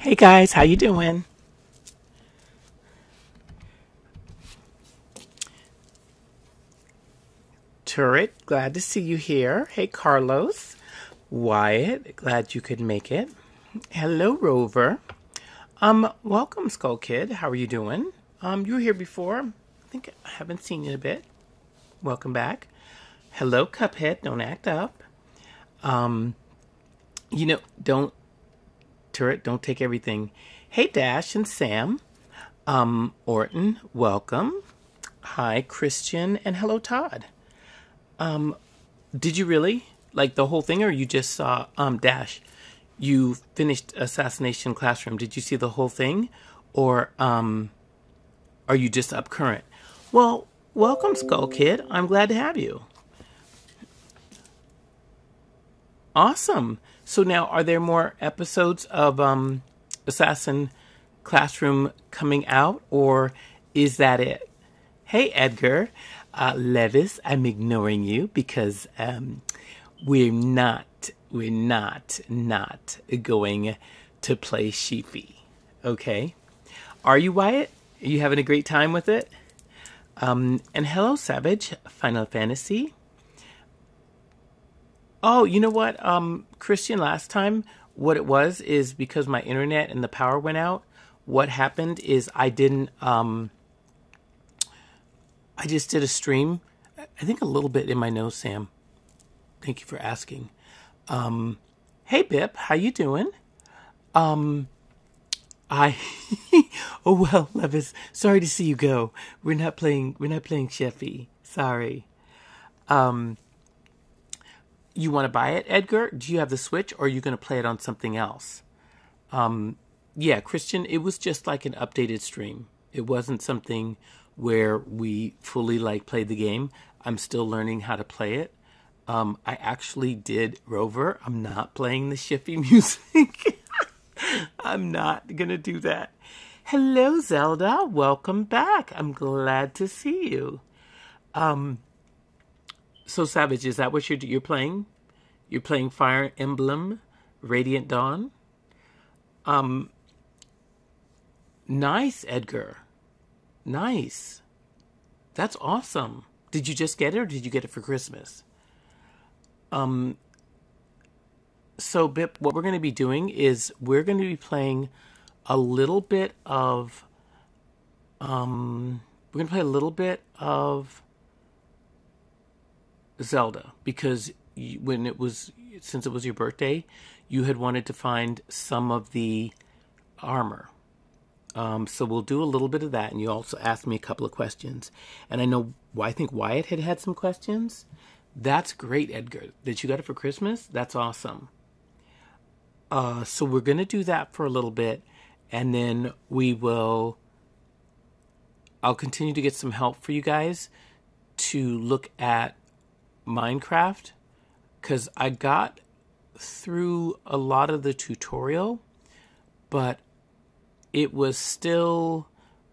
Hey guys, how you doing? Turret, glad to see you here. Hey Carlos, Wyatt, glad you could make it. Hello Rover. Welcome Skull Kid. How are you doing? You were here before. I think I haven't seen you in a bit. Welcome back. Hello Cuphead, don't act up. Don't Turret, don't take everything. Hey Dash and Sam. Orton, welcome. Hi Christian and hello Todd. Did you really like the whole thing, or you just saw Dash? You finished Assassination Classroom. Did you see the whole thing, or are you just up current? Well, welcome, Skull Kid. I'm glad to have you. Awesome. So now, are there more episodes of Assassin Classroom coming out, or is that it? Hey, Edgar. Levis, I'm ignoring you because we're not going to play Sheepy. Okay? Are you, Wyatt? Are you having a great time with it? And hello, Savage. Final Fantasy. Oh, you know what? Christian, last time, what it was is because my internet and the power went out, what happened is I didn't... I just did a stream. I think a little bit in my nose, Sam. Thank you for asking. Hey, Bip, how you doing? Oh, well, Levis, sorry to see you go. We're not playing Sheffy. Sorry. You want to buy it, Edgar? Do you have the Switch, or are you going to play it on something else? Yeah, Christian, it was just like an updated stream. It wasn't something where we fully played the game. I'm still learning how to play it. I actually did Rover. I'm not playing the Shiffy music. I'm not gonna do that. Hello, Zelda. Welcome back. I'm glad to see you. So Savage, is that what you're playing? You're playing Fire Emblem Radiant Dawn? Nice, Edgar. Nice. That's awesome. Did you just get it, or did you get it for Christmas? So, Bip, what we're going to be doing is we're going to be playing a little bit of... we're going to play a little bit of Zelda, because since it was your birthday, you had wanted to find some of the armor. So we'll do a little bit of that, and you also asked me a couple of questions. And I think Wyatt had some questions. That's great, Edgar. That you got it for Christmas? That's awesome. So we're going to do that for a little bit, and then I'll continue to get some help for you guys to look at Minecraft, because I got through a lot of the tutorial, but it was still,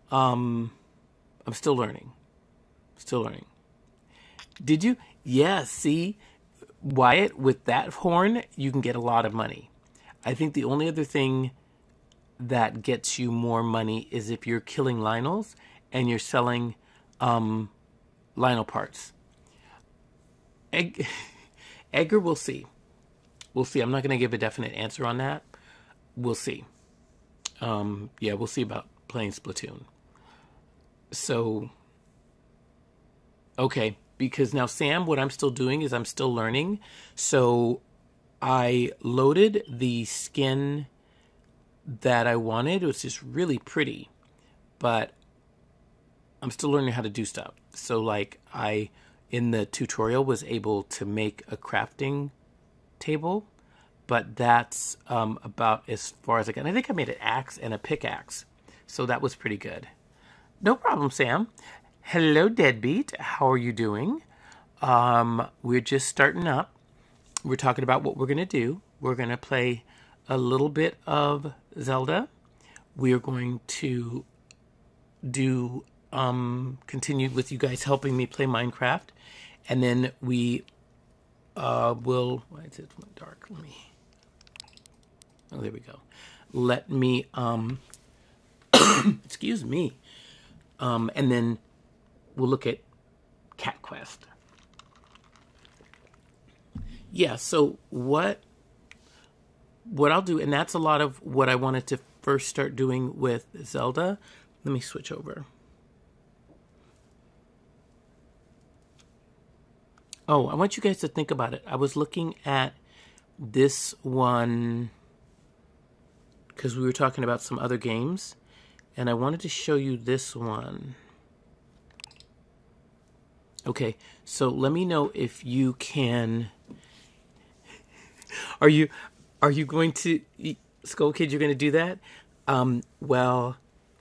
I'm still learning. Did you? Yeah, see, Wyatt, with that horn, you can get a lot of money. I think the only other thing that gets you more money is if you're killing Lionels and you're selling Lionel parts. Edgar, we'll see. We'll see. I'm not going to give a definite answer on that. We'll see. Yeah, we'll see about playing Splatoon. So, okay, because now, Sam, what I'm still doing is I'm still learning. So I loaded the skin that I wanted. It was just really pretty, but I'm still learning how to do stuff. So in the tutorial, was able to make a crafting table, but that's about as far as I got. And I think I made an axe and a pickaxe, so that was pretty good. No problem, Sam. Hello, Deadbeat. How are you doing? We're just starting up. We're talking about what we're going to do. We're going to play a little bit of Zelda. We're going to do continue with you guys helping me play Minecraft, and then we will. Why is it dark? Oh, there we go. let me, excuse me, and then we'll look at Cat Quest. Yeah, so what I'll do, and that's a lot of what I wanted to first start doing with Zelda. Let me switch over. Oh, I want you guys to think about it. I was looking at this one because we were talking about some other games, and I wanted to show you this one. Okay, so let me know if you can. Are you going to, Skull Kid, you're going to do that? Well,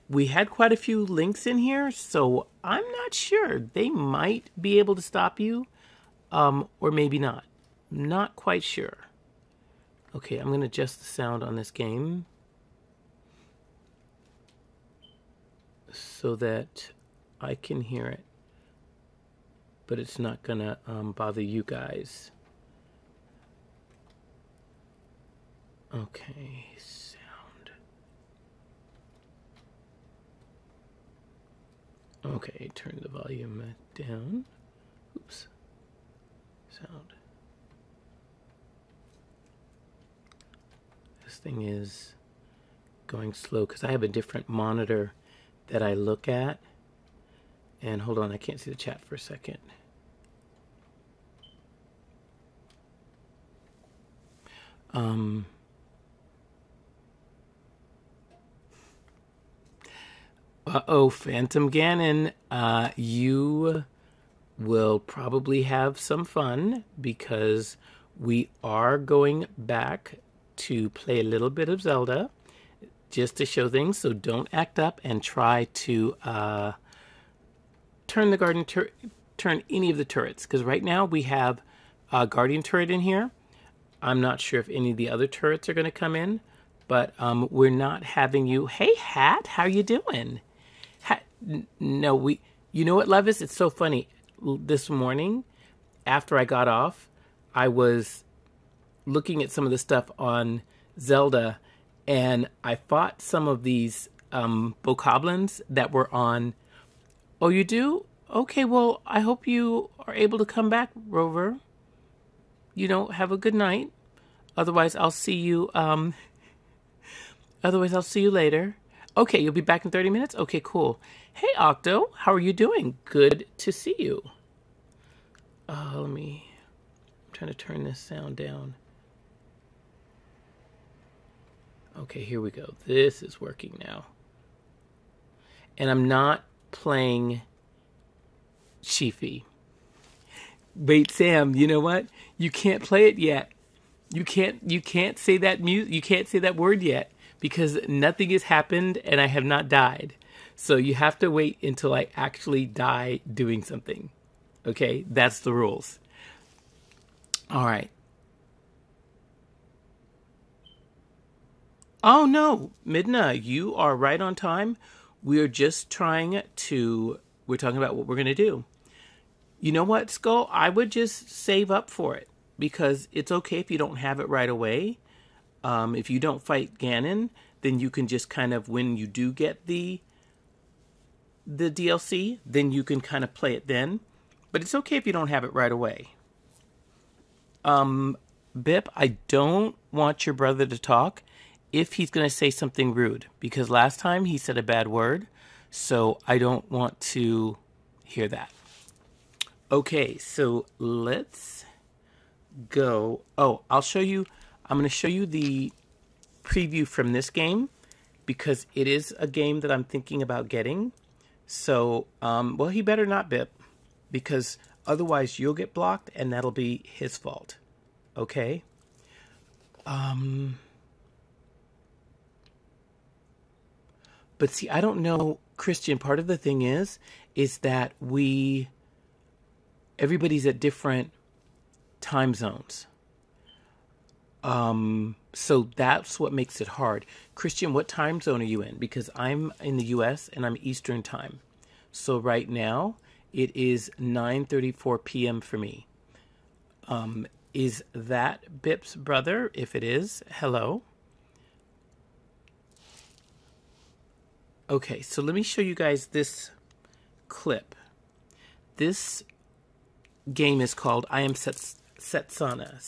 we had quite a few links in here, so I'm not sure. They might be able to stop you, or maybe not. Not quite sure. Okay, I'm going to adjust the sound on this game so that I can hear it, but it's not going to bother you guys. Okay, sound. Okay, turn the volume down. Oops. Sound. This thing is going slow because I have a different monitor that I look at. And hold on, I can't see the chat for a second. Uh-oh, Phantom Ganon, you will probably have some fun because we are going back to play a little bit of Zelda just to show things, so don't act up and try to turn any of the turrets, because right now we have a Guardian turret in here. I'm not sure if any of the other turrets are going to come in, but we're not having you. Hey, Hat, how you doing? No, you know what, Levis? It's so funny. This morning, after I got off, I was looking at some of the stuff on Zelda, and I fought some of these bokoblins that were on. Oh, you do? Okay, well, I hope you are able to come back, Rover. You know, have a good night. Otherwise, I'll see you. Otherwise, I'll see you later. Okay, you'll be back in 30 minutes? Okay, cool. Hey, Octo, how are you doing? Good to see you. I'm trying to turn this sound down. Okay, here we go. This is working now. And I'm not playing Chiefy. Wait, Sam, you know what? You can't play it yet. You can't say that you can't say that word yet because nothing has happened and I have not died. So you have to wait until I actually die doing something. Okay? That's the rules. All right. Oh no, Midna, you are right on time. We're just we're talking about what we're going to do. You know what, Skull? I would just save up for it because it's okay if you don't have it right away. If you don't fight Ganon, then you can just kind of, when you do get the DLC, then you can kind of play it then. But it's okay if you don't have it right away. Bip, I don't want your brother to talk if he's going to say something rude, because last time he said a bad word, so I don't want to hear that. Okay, so let's go. Oh, I'm going to show you the preview from this game because it is a game that I'm thinking about getting. So, well, he better not, Bip, because otherwise you'll get blocked and that'll be his fault. Okay? But see, I don't know, Christian, part of the thing is that everybody's at different time zones. So that's what makes it hard. Christian, what time zone are you in? Because I'm in the US and I'm Eastern time. So right now it is 9:34 p.m. for me. Is that Bip's brother? If it is, hello. Okay, so let me show you guys this clip. This game is called I Am Setsuna.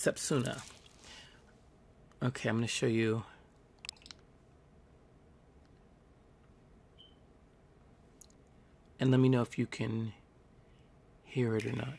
Okay, I'm going to show you. And let me know if you can hear it or not.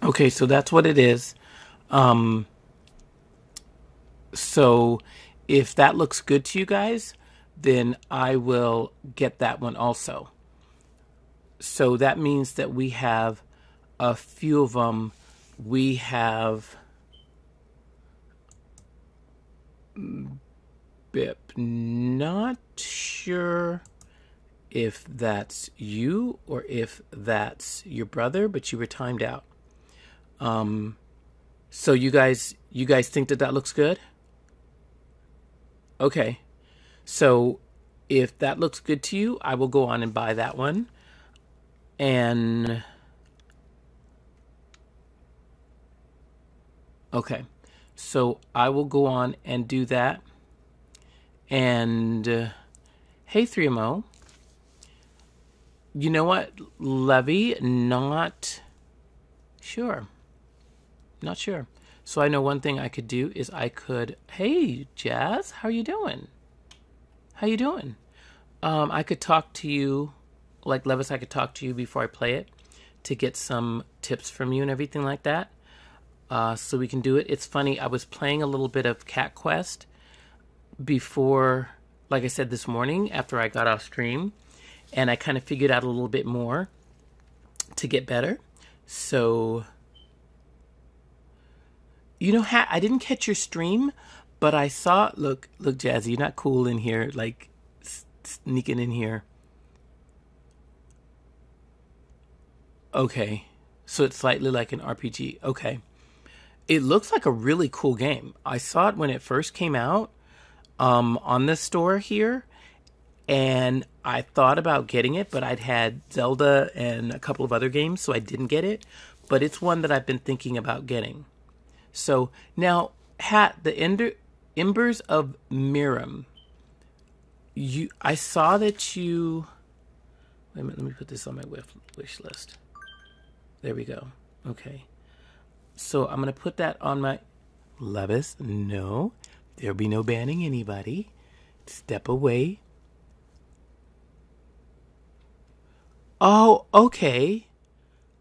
Okay, so that's what it is. So if that looks good to you guys, then I will get that one also. So that means that we have a few of them. We have Bip. Not sure if that's you or if that's your brother, but you were timed out. So you guys think that that looks good? Okay. So if that looks good to you, I will go on and buy that one. And okay. So I will go on and do that. And hey, 3MO. You know what, Levy? Not sure. Not sure. So I know one thing I could do is I could, hey, Jazz, how are you doing? How you doing? I could talk to you, like Levis, I could talk to you before I play it to get some tips from you and everything like that. So we can do it. It's funny, I was playing a little bit of Cat Quest before, like I said, this morning after I got off stream, and I kind of figured out a little bit more to get better. So, you know, I didn't catch your stream, but I saw, look, Jazzy, you're not cool in here, like sneaking in here. Okay, so it's slightly like an RPG. Okay. It looks like a really cool game. I saw it when it first came out on the store here, and I thought about getting it, but I'd had Zelda and a couple of other games, so I didn't get it. But it's one that I've been thinking about getting. So now, the Embers of Miram. I saw that you. Wait a minute, let me put this on my wish list. There we go. Okay. So I'm going to put that on my... Levis, no. There'll be no banning anybody. Step away. Oh, okay.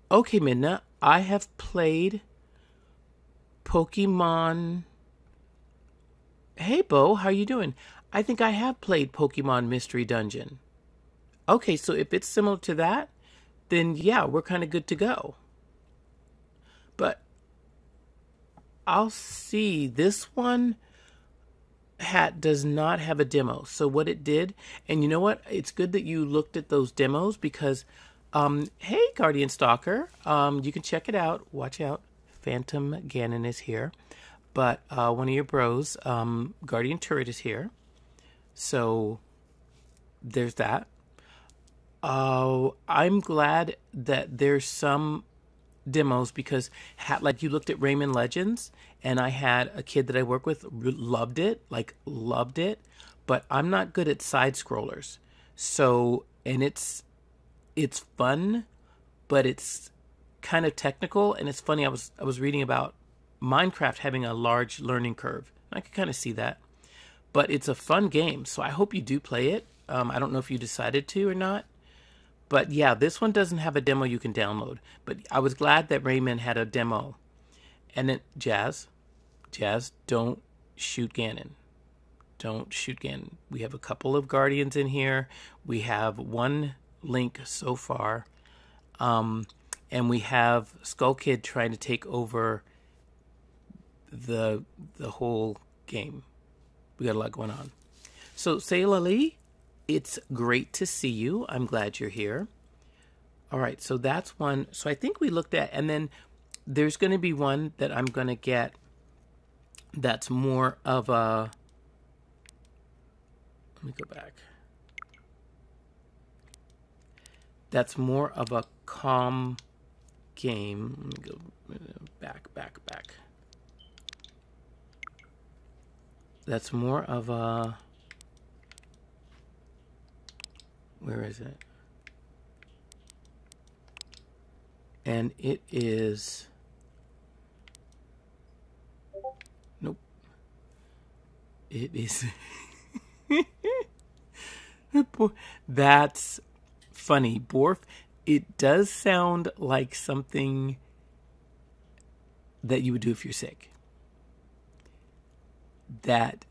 Okay, Midna. I have played Pokemon... Hey, Bo, how you doing? I think I have played Pokemon Mystery Dungeon. Okay, so if it's similar to that, then yeah, we're kind of good to go. But I'll see. This one does not have a demo. So what it did, and you know what? It's good that you looked at those demos because, hey, Guardian Stalker, you can check it out. Watch out. Phantom Ganon is here. But one of your bros, Guardian Turret is here. So there's that. Oh, I'm glad that there's some demos because like you looked at Rayman Legends and I had a kid that I work with loved it, like loved it, but I'm not good at side scrollers. So, and it's fun, but it's kind of technical and it's funny. I was reading about Minecraft having a large learning curve. I could kind of see that. But it's a fun game, so I hope you do play it. I don't know if you decided to or not. But yeah, this one doesn't have a demo you can download. But I was glad that Rayman had a demo. And then, Jazz, don't shoot Ganon. Don't shoot Ganon. We have a couple of Guardians in here. We have one Link so far. And we have Skull Kid trying to take over the whole game. We got a lot going on. So, Sayla Lee, it's great to see you. I'm glad you're here. All right, so that's one. So I think we looked at, and then there's going to be one that I'm going to get that's more of a, let me go back. That's more of a calm game. Let me go back. That's more of a, where is it? And it is, nope. It is, that's funny. Borf, it does sound like something that you would do if you're sick. That,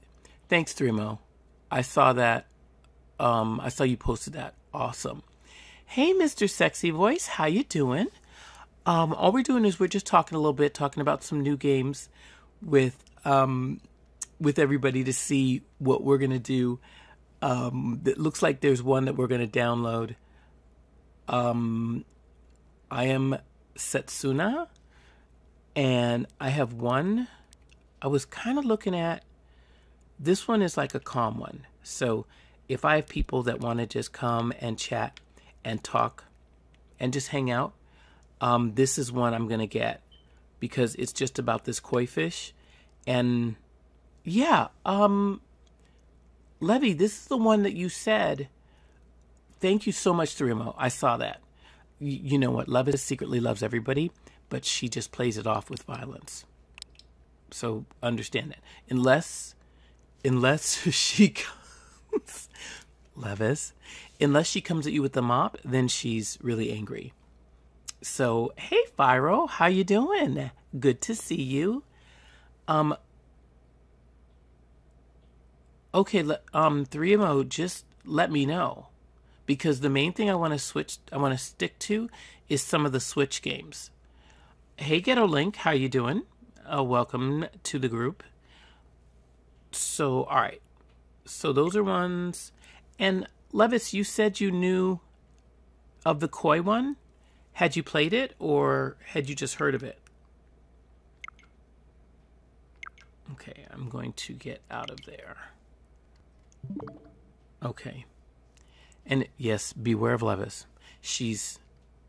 thanks, Thrimo. I saw that. I saw you posted that. Awesome. Hey, Mr. Sexy Voice, how you doing? All we're doing is we're just talking a little bit, talking about some new games with everybody to see what we're gonna do. It looks like there's one that we're gonna download. I am Setsuna, and I have one. I was kind of looking at. This one is like a calm one. So if I have people that want to just come and chat and talk and just hang out, this is one I'm going to get because it's just about this koi fish. And yeah, Levy, this is the one that you said. Thank you so much, Thrimo. I saw that. You know what? Levis secretly loves everybody, but she just plays it off with violence. So understand that. Unless she comes, Levis, unless she comes at you with the mop, then she's really angry. So, hey, Fyro, how you doing? Good to see you. Okay, 3MO, just let me know. Because the main thing I want to stick to is some of the Switch games. Hey, Ghetto Link, how you doing? Welcome to the group. So, all right. So those are ones. And Levis, you said you knew of the koi one. Had you played it or had you just heard of it? Okay, I'm going to get out of there. Okay. And yes, beware of Levis. She's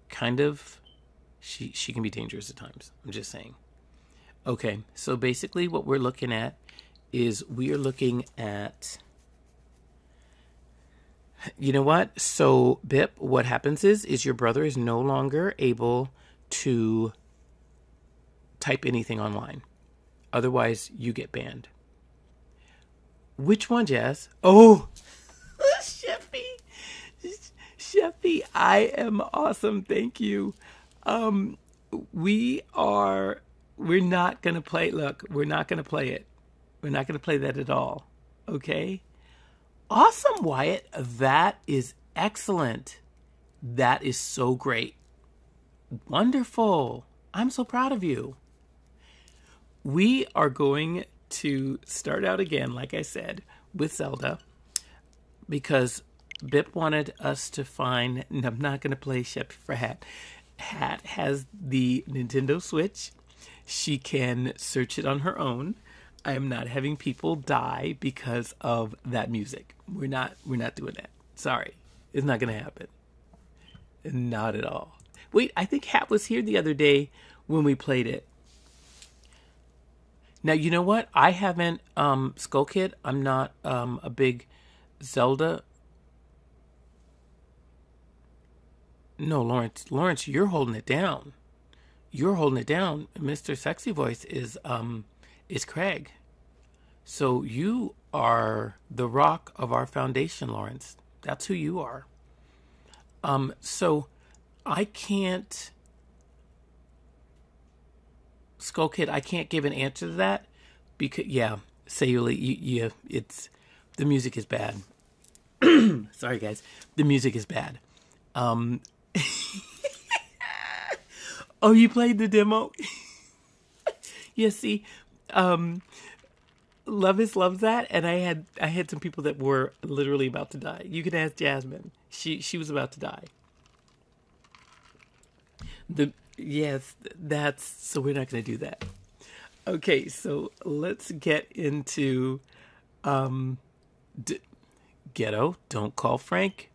kind of, she can be dangerous at times. I'm just saying. Okay, so basically what we're looking at is we are looking at, you know what? So Bip, what happens is your brother is no longer able to type anything online. Otherwise, you get banned. Which one, Jazz? Oh, Sheffy, I am awesome. Thank you. We're not going to play. Look, we're not going to play it. We're not going to play that at all. Okay? Awesome, Wyatt. That is excellent. That is so great. Wonderful. I'm so proud of you. We are going to start out again, like I said, with Zelda. Because Bip wanted us to find, and I'm not going to play Shep for Hat. Hat has the Nintendo Switch. She can search it on her own. I am not having people die because of that music. We're not doing that. Sorry. It's not going to happen. Not at all. Wait, I think Hat was here the other day when we played it. Now, you know what? I haven't, Skull Kid, I'm not a big Zelda. No, Lawrence. Lawrence, you're holding it down. You're holding it down. Mr. Sexy Voice is Craig. So you are the rock of our foundation, Lawrence. That's who you are. So I can't, Skull Kid, I can't give an answer to that because, yeah, Sayuli, it's, the music is bad. Sorry, guys. The music is bad. Oh, you played the demo? Yeah, see, Lovis loves that, and I had some people that were literally about to die. You can ask Jasmine. She was about to die. Yes, so we're not going to do that. Okay, so let's get into Ghetto. Don't call Frank.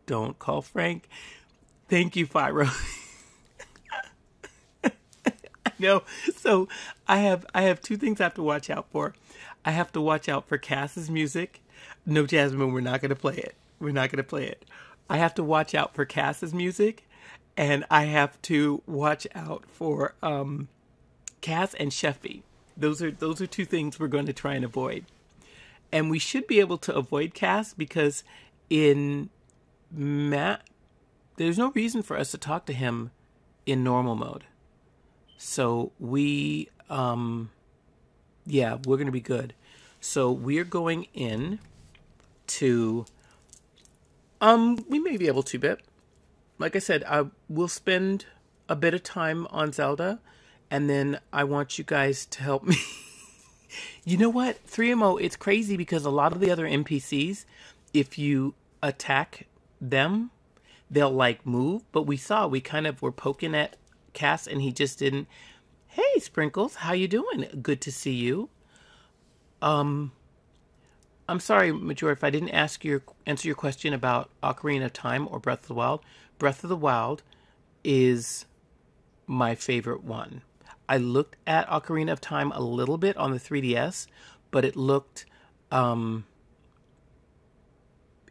Don't call Frank. Thank you, Fyro. No, so I have two things I have to watch out for. I have to watch out for Cass's music. No, Jasmine, we're not going to play it. We're not going to play it. I have to watch out for Cass's music, and I have to watch out for Cass and Sheffy. Those are two things we're going to try and avoid. And we should be able to avoid Cass because in Matt, there's no reason for us to talk to him in normal mode. So we're going to be good. So we're going in to, we may be able to, Bip. Like I said, we'll spend a bit of time on Zelda, and then I want you guys to help me. You know what? 3MO, it's crazy because a lot of the other NPCs, if you attack them, they'll like move, but we kind of were poking at Cass and he just didn't. Hey, Sprinkles, how you doing? Good to see you. I'm sorry, Major, if I didn't answer your question about Ocarina of Time or Breath of the Wild. Breath of the Wild is my favorite one. I looked at Ocarina of Time a little bit on the 3DS, but it looked, it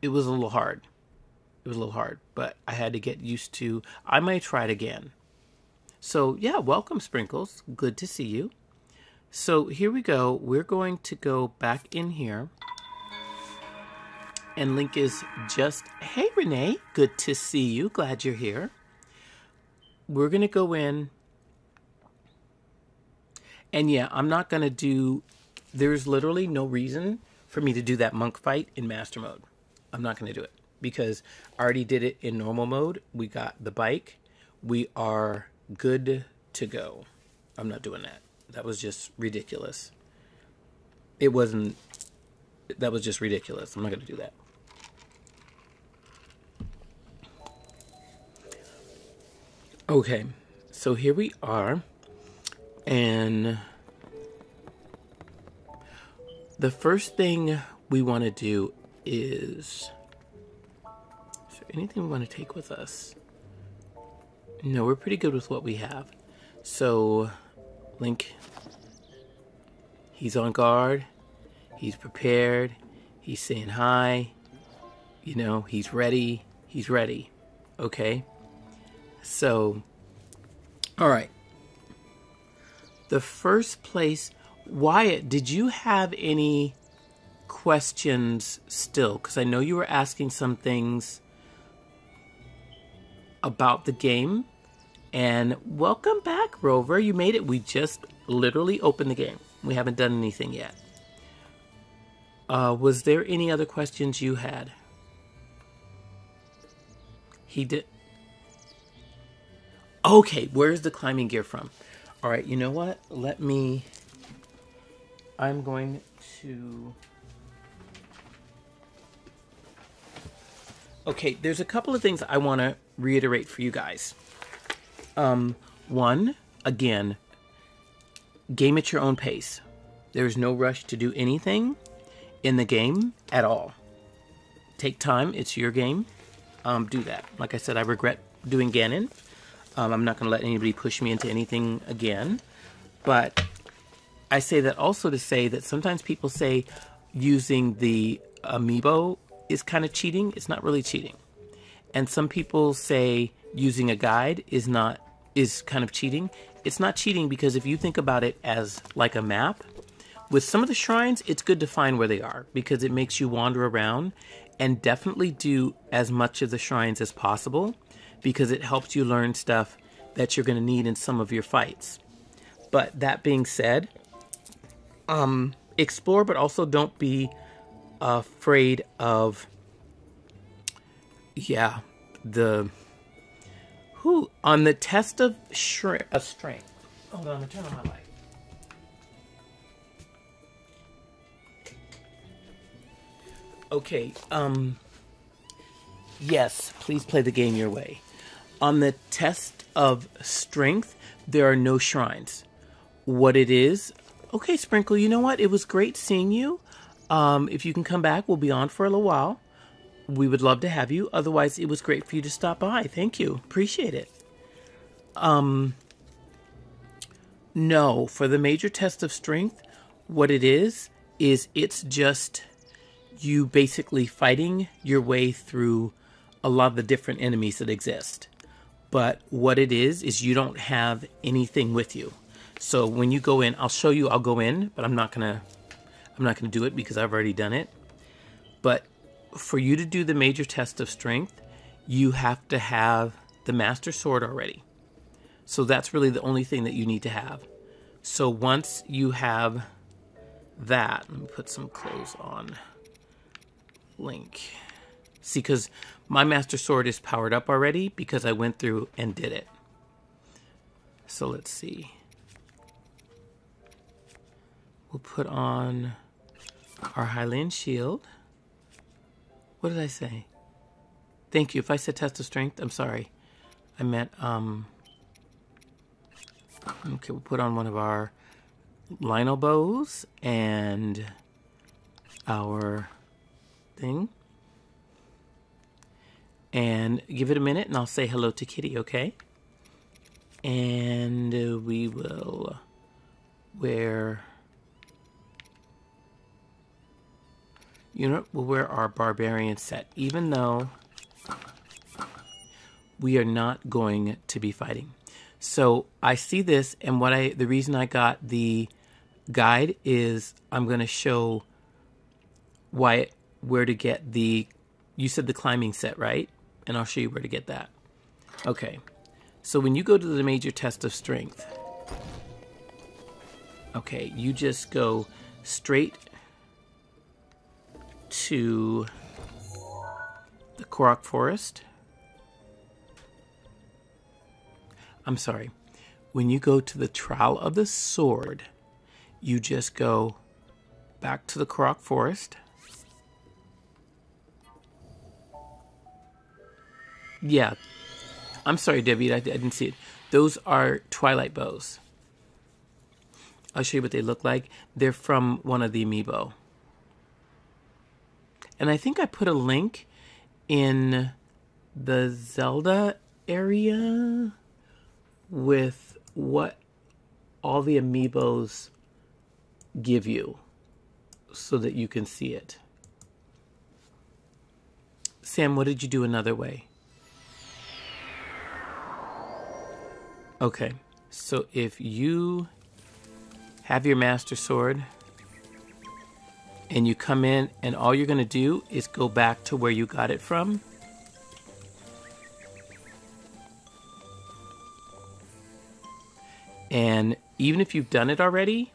was a little hard. It was a little hard, but I had to get used to. I might try it again. So, yeah, welcome, Sprinkles. Good to see you. So, here we go. We're going to go back in here. And Link is just, hey, Renee. Good to see you. Glad you're here. We're going to go in. And, yeah, I'm not going to do. There's literally no reason for me to do that monk fight in master mode. I'm not going to do it. Because I already did it in normal mode. We got the bike. We are good to go. I'm not doing that. That was just ridiculous. That was just ridiculous. I'm not going to do that. Okay. So here we are. And the first thing we want to do is anything we want to take with us? No, we're pretty good with what we have. So, Link, he's on guard. He's prepared. He's saying hi. You know, he's ready. He's ready. Okay? So, all right. The first place, Wyatt, did you have any questions still? Because I know you were asking some things about the game. And welcome back, Rover. You made it. We just literally opened the game. We haven't done anything yet. Was there any other questions you had? He did. Okay, where's the climbing gear from? All right, you know what? I'm going to... Okay, there's a couple of things I want to reiterate for you guys. One, again, game at your own pace. There's no rush to do anything in the game at all. Take time. It's your game. do that. Like I said, I regret doing Ganon. I'm not going to let anybody push me into anything again. But I say that also to say that sometimes people say using the amiibo is kind of cheating. It's not really cheating. And some people say using a guide is kind of cheating. It's not cheating because if you think about it as like a map, with some of the shrines, it's good to find where they are because it makes you wander around and definitely do as much of the shrines as possible because it helps you learn stuff that you're going to need in some of your fights. But that being said, explore, but also don't be afraid of, on the test of strength. Hold on, I'm going to turn on my light. Okay, yes, please play the game your way. On the test of strength, there are no shrines. What it is, okay, Sprinkle, you know what? It was great seeing you. If you can come back, we'll be on for a little while. We would love to have you. Otherwise, it was great for you to stop by. Thank you. Appreciate it. No, for the major test of strength, what it is it's just you basically fighting your way through a lot of the different enemies that exist. But what it is you don't have anything with you. So when you go in, I'll show you, I'll go in, but I'm not gonna do it because I've already done it. But for you to do the major test of strength, you have to have the Master Sword already. So that's really the only thing that you need to have. So once you have that, let me put some clothes on. Link. See, because my Master Sword is powered up already because I went through and did it. So let's see. We'll put on our Hylian shield. What did I say? Thank you. If I said test of strength, I'm sorry. I meant, okay, we'll put on one of our Lionel bows and our thing. And give it a minute and I'll say hello to Kitty, okay? And we will wear... You know, we'll wear our barbarian set, even though we are not going to be fighting. So I see this, and the reason I got the guide is I'm going to show where to get you said the climbing set, right? And I'll show you where to get that. Okay, so when you go to the major test of strength, okay, you just go straight to the Korok Forest. I'm sorry. When you go to the Trial of the Sword, you just go back to the Korok Forest. Yeah. I'm sorry, Debbie, I didn't see it. Those are Twilight bows. I'll show you what they look like. They're from one of the amiibo. And I think I put a link in the Zelda area with what all the amiibos give you so that you can see it. Sam, what did you do another way? Okay, so if you have your Master Sword and you come in and all you're going to do is go back to where you got it from. And even if you've done it already,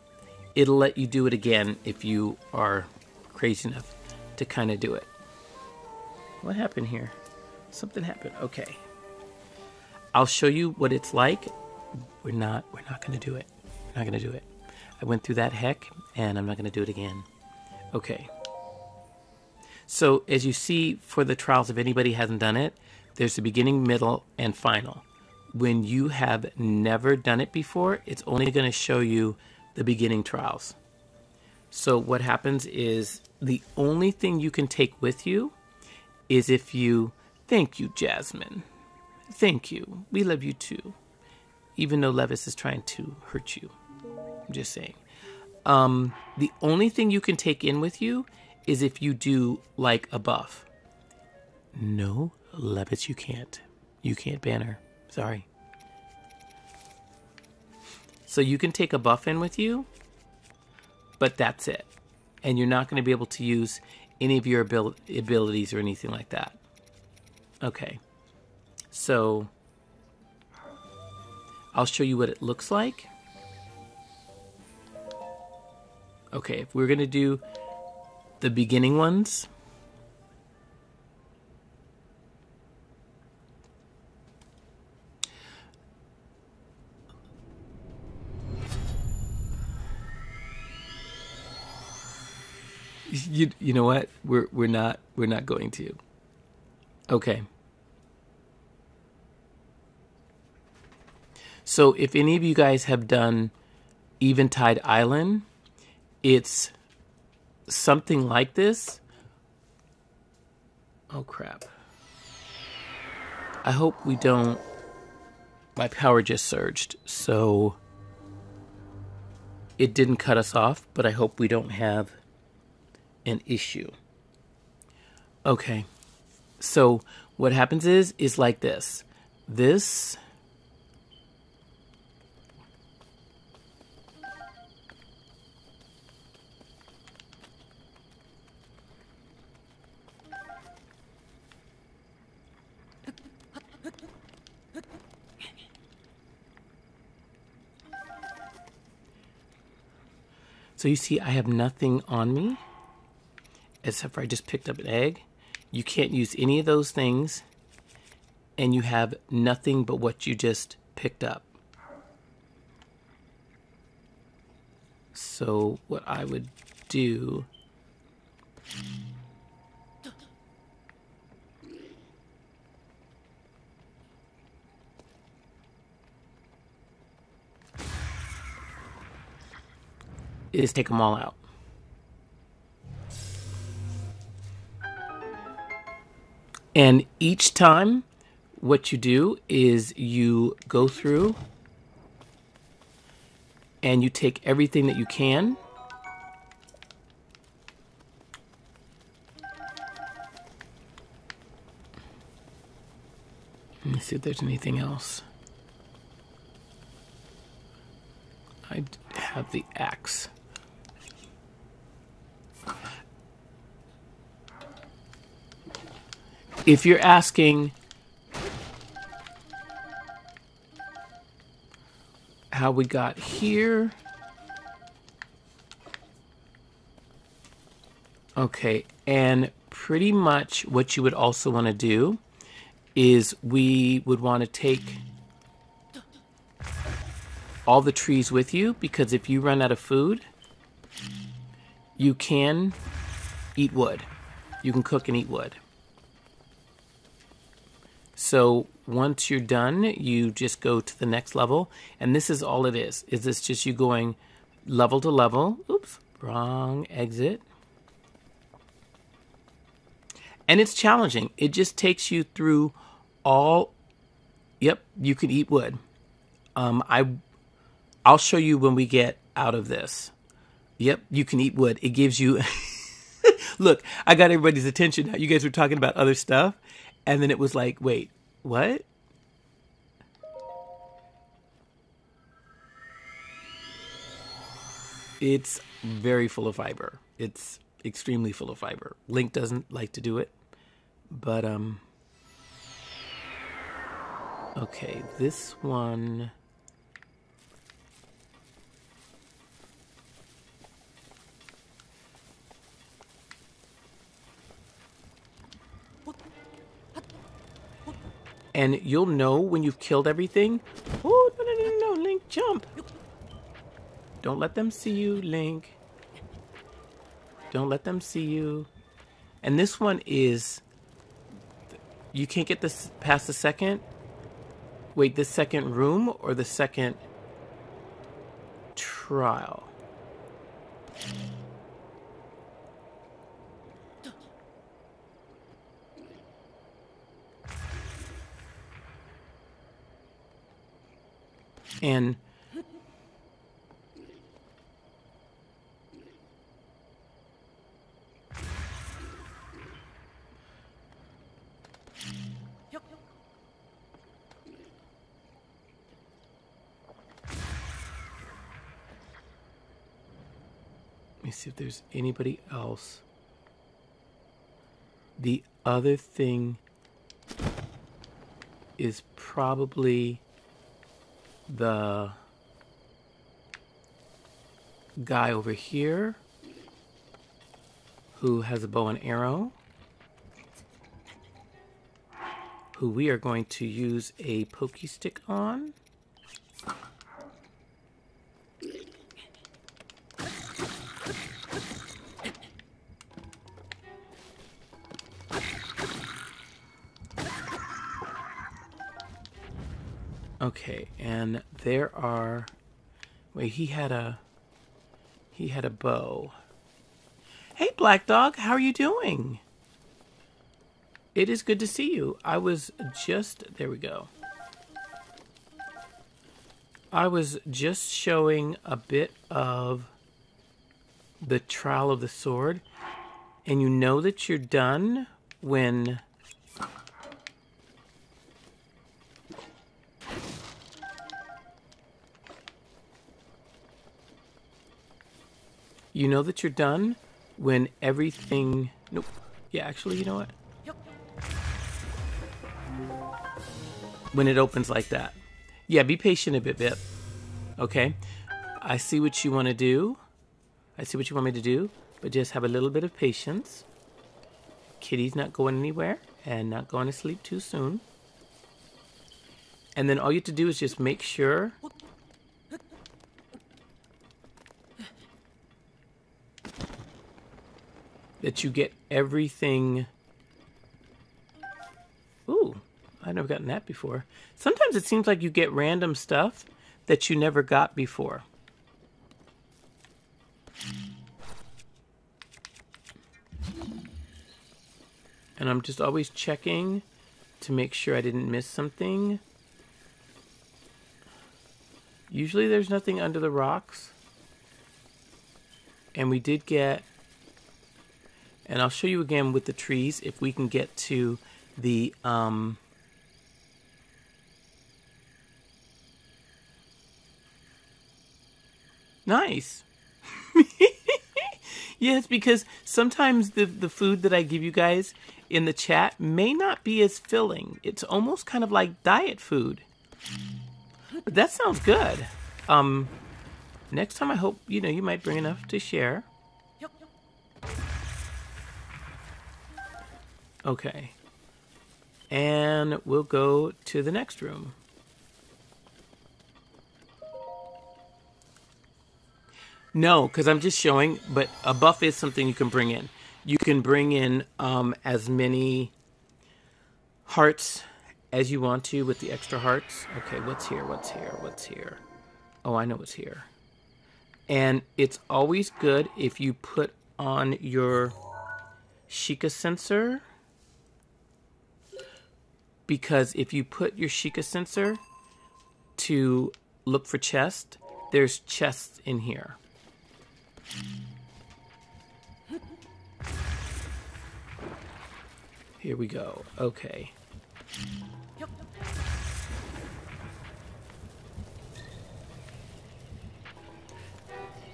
it'll let you do it again if you are crazy enough to kind of do it. What happened here? Something happened. Okay. I'll show you what it's like. We're not going to do it. We're not going to do it. I went through that heck and I'm not going to do it again. Okay. So as you see for the trials, if anybody hasn't done it, there's the beginning, middle, and final. When you have never done it before, it's only going to show you the beginning trials. So what happens is the only thing you can take with you is if you Thank you, Jasmine. Thank you. We love you too. Even though Levis is trying to hurt you. I'm just saying. The only thing you can take in with you is if you do like a buff. No, Levis, you can't. You can't ban her. Sorry. So you can take a buff in with you, but that's it. And you're not going to be able to use any of your abilities or anything like that. Okay. So I'll show you what it looks like. Okay, if we're going to do the beginning ones. You know what? We're not going to. Okay. So if any of you guys have done Eventide Island, it's something like this. Oh crap. I hope we don't. My power just surged, so it didn't cut us off, but I hope we don't have an issue. Okay. So what happens is like this. This So you see I have nothing on me except for I just picked up an egg. You can't use any of those things, and you have nothing but what you just picked up. So what I would do is take them all out. And each time, what you do is you go through and you take everything that you can. Let me see if there's anything else. I have the axe. If you're asking how we got here, okay, and pretty much what you would also want to do is we would want to take all the trees with you, because if you run out of food, you can eat wood. You can cook and eat wood. So once you're done, you just go to the next level. And this is all it is. Is this just you going level to level? Oops, wrong exit. And it's challenging. It just takes you through all. Yep, you can eat wood. I'll show you when we get out of this. Yep, you can eat wood. It gives you... Look, I got everybody's attention now. You guys were talking about other stuff. And then it was like, wait, what? It's very full of fiber. It's extremely full of fiber. Link doesn't like to do it. But, okay, this one... And you'll know when you've killed everything. Oh, no, Link, jump. Don't let them see you, Link. Don't let them see you. And this one is... You can't get this past the second... Wait, the second room or the second trial? And let me see if there's anybody else. The other thing is probably the guy over here who has a bow and arrow, who we are going to use a pokey stick on. Okay, and there are... Wait, he had a bow. Hey, Black Dog, how are you doing? It is good to see you. I was just... There we go. I was just showing a bit of the Trial of the Sword, and you know that you're done when... You know that you're done when everything... Nope. Yeah, actually, you know what? When it opens like that. Yeah, be patient a bit. Okay? I see what you want to do. I see what you want me to do. But just have a little bit of patience. Kitty's not going anywhere. And not going to sleep too soon. And then all you have to do is just make sure... that you get everything... Ooh, I've never gotten that before. Sometimes it seems like you get random stuff that you never got before. And I'm just always checking to make sure I didn't miss something. Usually there's nothing under the rocks. And we did get... And I'll show you again with the trees if we can get to the Nice. Yes, because sometimes the food that I give you guys in the chat may not be as filling. It's almost kind of like diet food. But that sounds good. Next time I hope, you might bring enough to share. Okay. And we'll go to the next room. No, because I'm just showing, but a buff is something you can bring in. You can bring in as many hearts as you want to with the extra hearts. Okay, what's here? What's here? What's here? Oh, I know what's here. And it's always good if you put on your Sheikah sensor. Because if you put your Sheikah sensor to look for chests, there's chests in here. Here we go. Okay.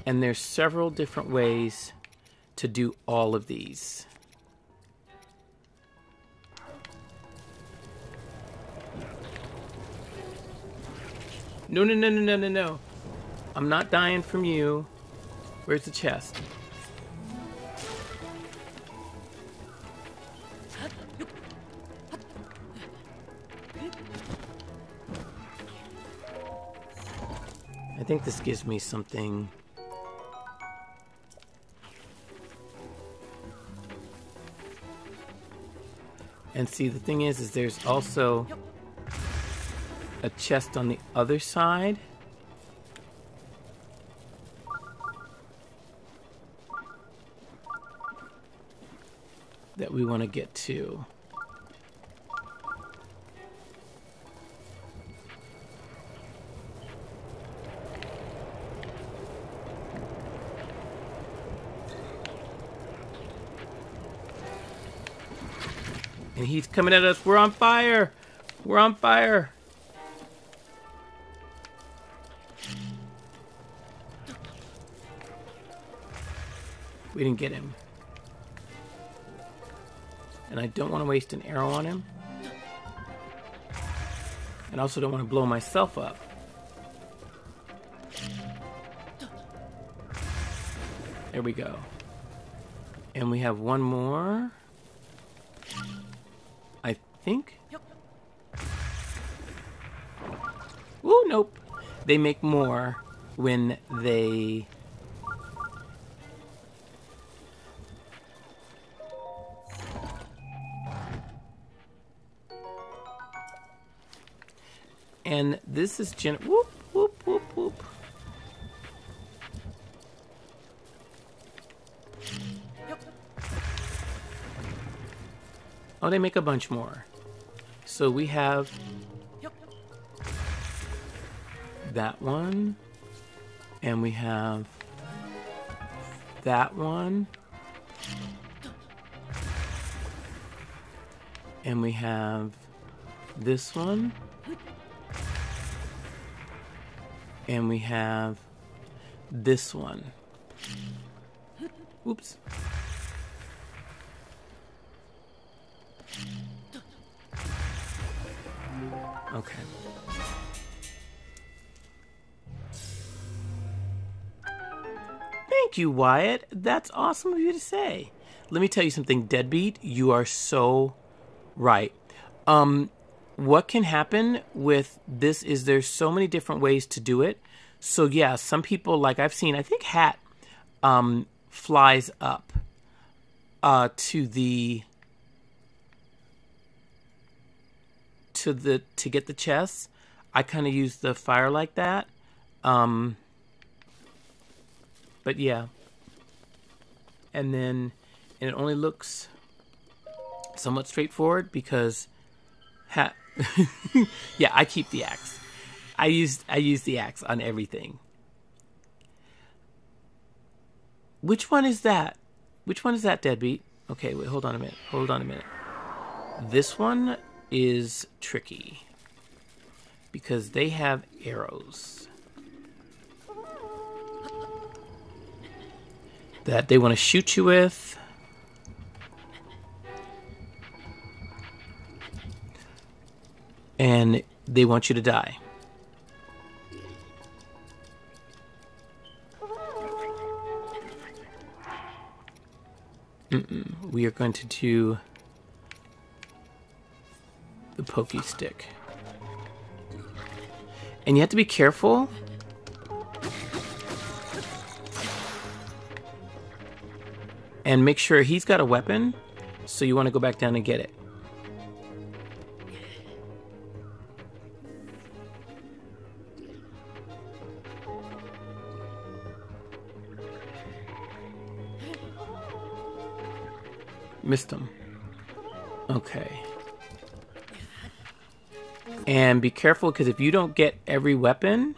And there's several different ways to do all of these. No, no, no, no, no, no, no. I'm not dying from you. Where's the chest? I think this gives me something. And see, the thing is there's also a chest on the other side. That we want to get to. And he's coming at us. We're on fire. We're on fire. We didn't get him. And I don't want to waste an arrow on him. And I also don't want to blow myself up. There we go. And we have one more. I think. Ooh, nope. They make more when they... And this is whoop, whoop, whoop, whoop. Oh, they make a bunch more. So we have that one, and we have that one, and we have this one, and we have this one. Oops. Okay. Thank you, Wyatt. That's awesome of you to say. Let me tell you something, Deadbeat. You are so right. What can happen with this is there's so many different ways to do it. So yeah, some people, like I've seen, I think Hat flies up to get the chest. I kind of use the fire like that. But yeah. And it only looks somewhat straightforward because yeah, I keep the axe. I use the axe on everything. Which one is that? Which one is that, Deadbeat? Okay, wait, hold on a minute. Hold on a minute. This one is tricky because they have arrows that they want to shoot you with. And they want you to die. We are going to do the pokey stick. And you have to be careful. And make sure he's got a weapon, so you want to go back down and get it. Missed him. Okay. And be careful, because if you don't get every weapon...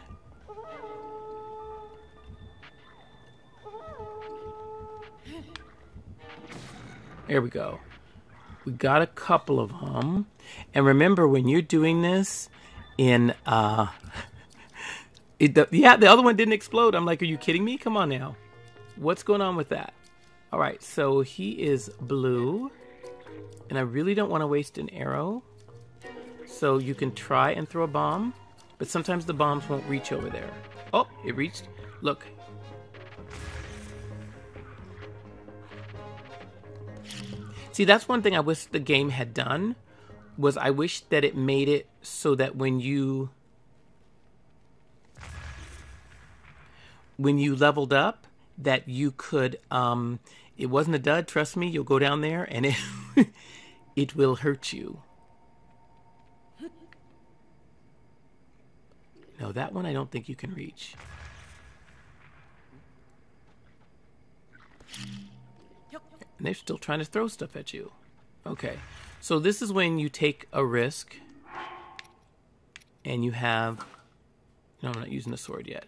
There we go. We got a couple of them. And remember, when you're doing this in... the other one didn't explode. I'm like, are you kidding me? Come on now. What's going on with that? All right, so he is blue. And I really don't want to waste an arrow. So you can try and throw a bomb. But sometimes the bombs won't reach over there. Oh, it reached. Look. See, that's one thing I wish the game had done. Was I wish that it made it so that when you leveled up, that you could... it wasn't a dud, trust me. You'll go down there and it will hurt you. No, that one I don't think you can reach. And they're still trying to throw stuff at you. Okay. So this is when you take a risk. And you have... No, I'm not using the sword yet.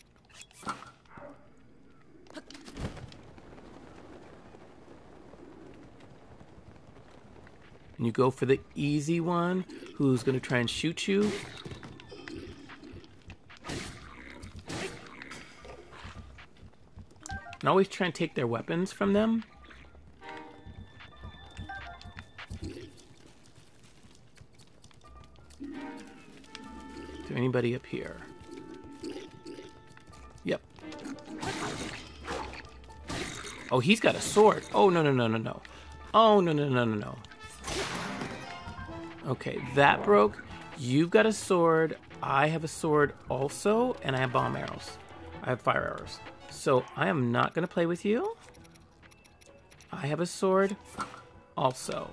And you go for the easy one, who's going to try and shoot you. And always try and take their weapons from them. Is there anybody up here? Yep. Oh, he's got a sword. Oh, no, no, no, no, no. Oh, no, no, no, no, no. Okay, that broke. You've got a sword. I have a sword also, and I have bomb arrows. I have fire arrows. So I am not going to play with you. I have a sword also.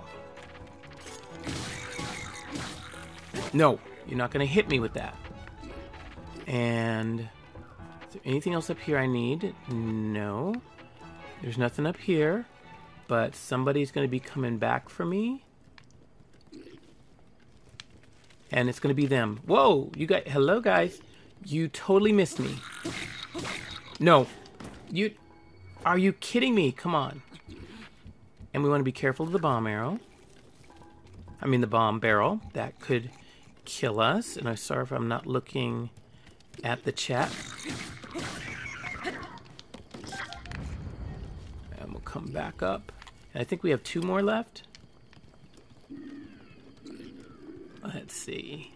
No, you're not going to hit me with that. And is there anything else up here I need? No. There's nothing up here, but somebody's going to be coming back for me. And it's going to be them. Whoa, you guys, hello guys. You totally missed me. No, are you kidding me? Come on. And we want to be careful of the bomb arrow. I mean the bomb barrel. That could kill us. And I'm sorry if I'm not looking at the chat. And we'll come back up. And I think we have 2 more left. Let's see.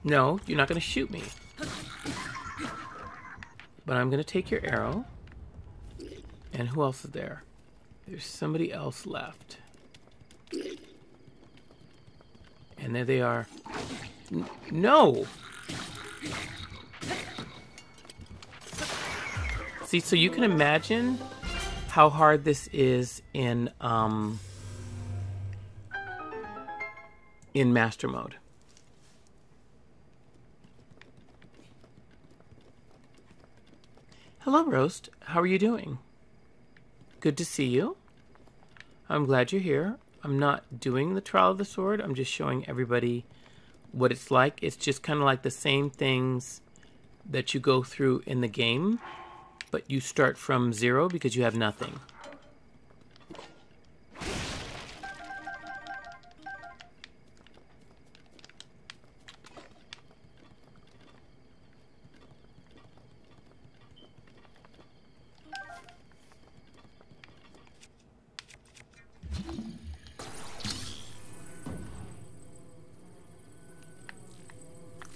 No, you're not going to shoot me. But I'm going to take your arrow. And who else is there? There's somebody else left. And there they are. No! See, so you can imagine how hard this is in master mode. Hello, Roast. How are you doing? Good to see you. I'm glad you're here. I'm not doing the Trial of the Sword. I'm just showing everybody what it's like. It's just kind of like the same things that you go through in the game, but you start from 0 because you have nothing.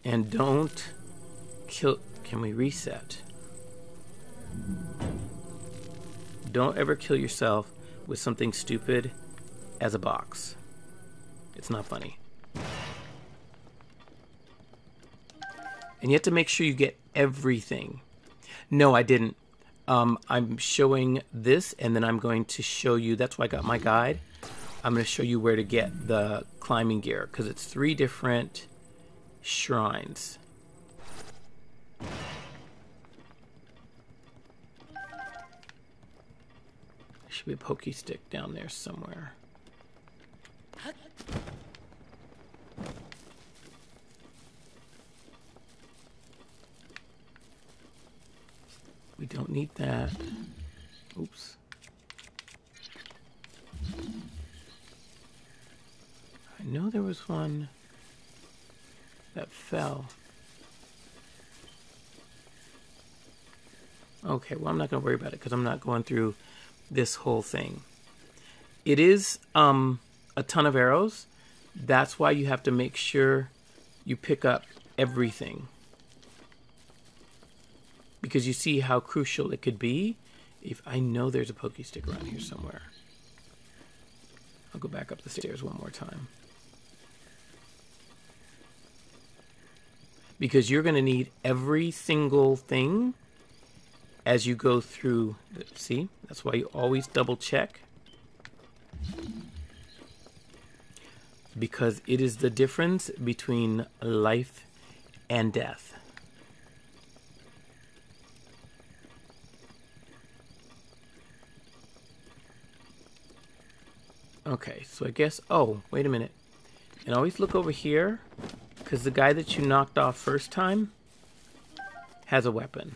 And don't kill... Can we reset? Don't ever kill yourself with something stupid as a box. It's not funny. And you have to make sure you get everything. No, I didn't. I'm showing this, and then I'm going to show you... That's why I got my guide. I'm going to show you where to get the climbing gear, because it's 3 different shrines. There should be a pokey stick down there somewhere. We don't need that. Oops. I know there was one that fell. Okay, well, I'm not going to worry about it because I'm not going through this whole thing. It is a ton of arrows. That's why you have to make sure you pick up everything. Because you see how crucial it could be. If I know there's a pokey stick around here somewhere. I'll go back up the stairs one more time. Because you're going to need every single thing as you go through. See? That's why you always double check. Because it is the difference between life and death. Okay, so I guess... Oh, wait a minute. And always look over here. Because the guy that you knocked off first time has a weapon.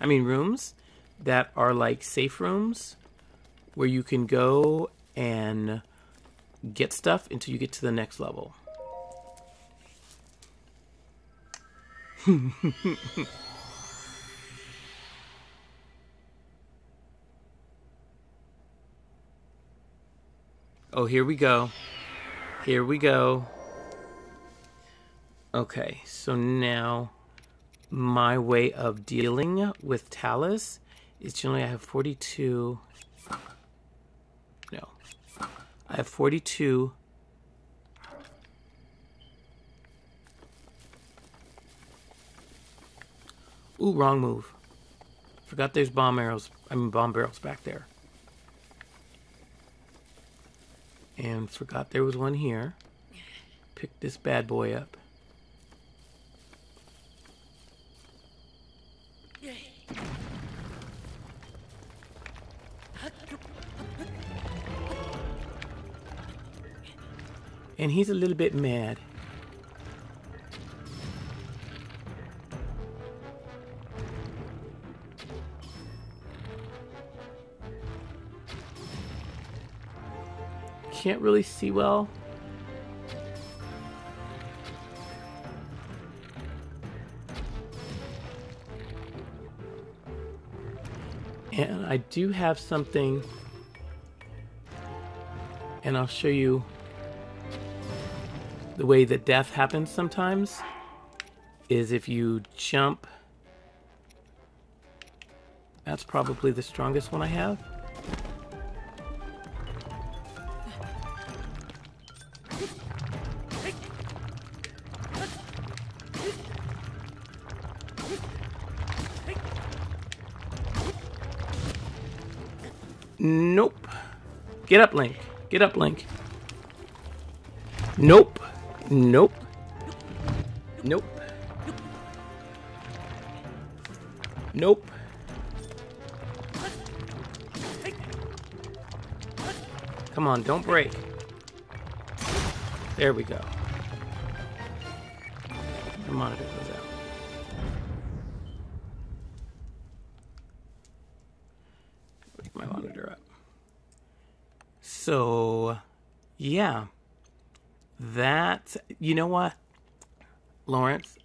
rooms that are like safe rooms where you can go and get stuff until you get to the next level. Oh, here we go. Here we go. Okay, so now my way of dealing with Talus is generally I have 42. No. I have 42. Ooh, wrong move. Forgot there's bomb barrels back there. And forgot there was one here. Pick this bad boy up. And he's a little bit mad. Can't really see well. And I do have something, and I'll show you the way that death happens sometimes is if you jump. That's probably the strongest one I have. Nope. Get up, Link. Get up, Link. Nope. Nope. Nope. Nope. Come on, don't break. There we go. The monitor goes out. Pick my monitor up. So, yeah. That, you know what, Lawrence?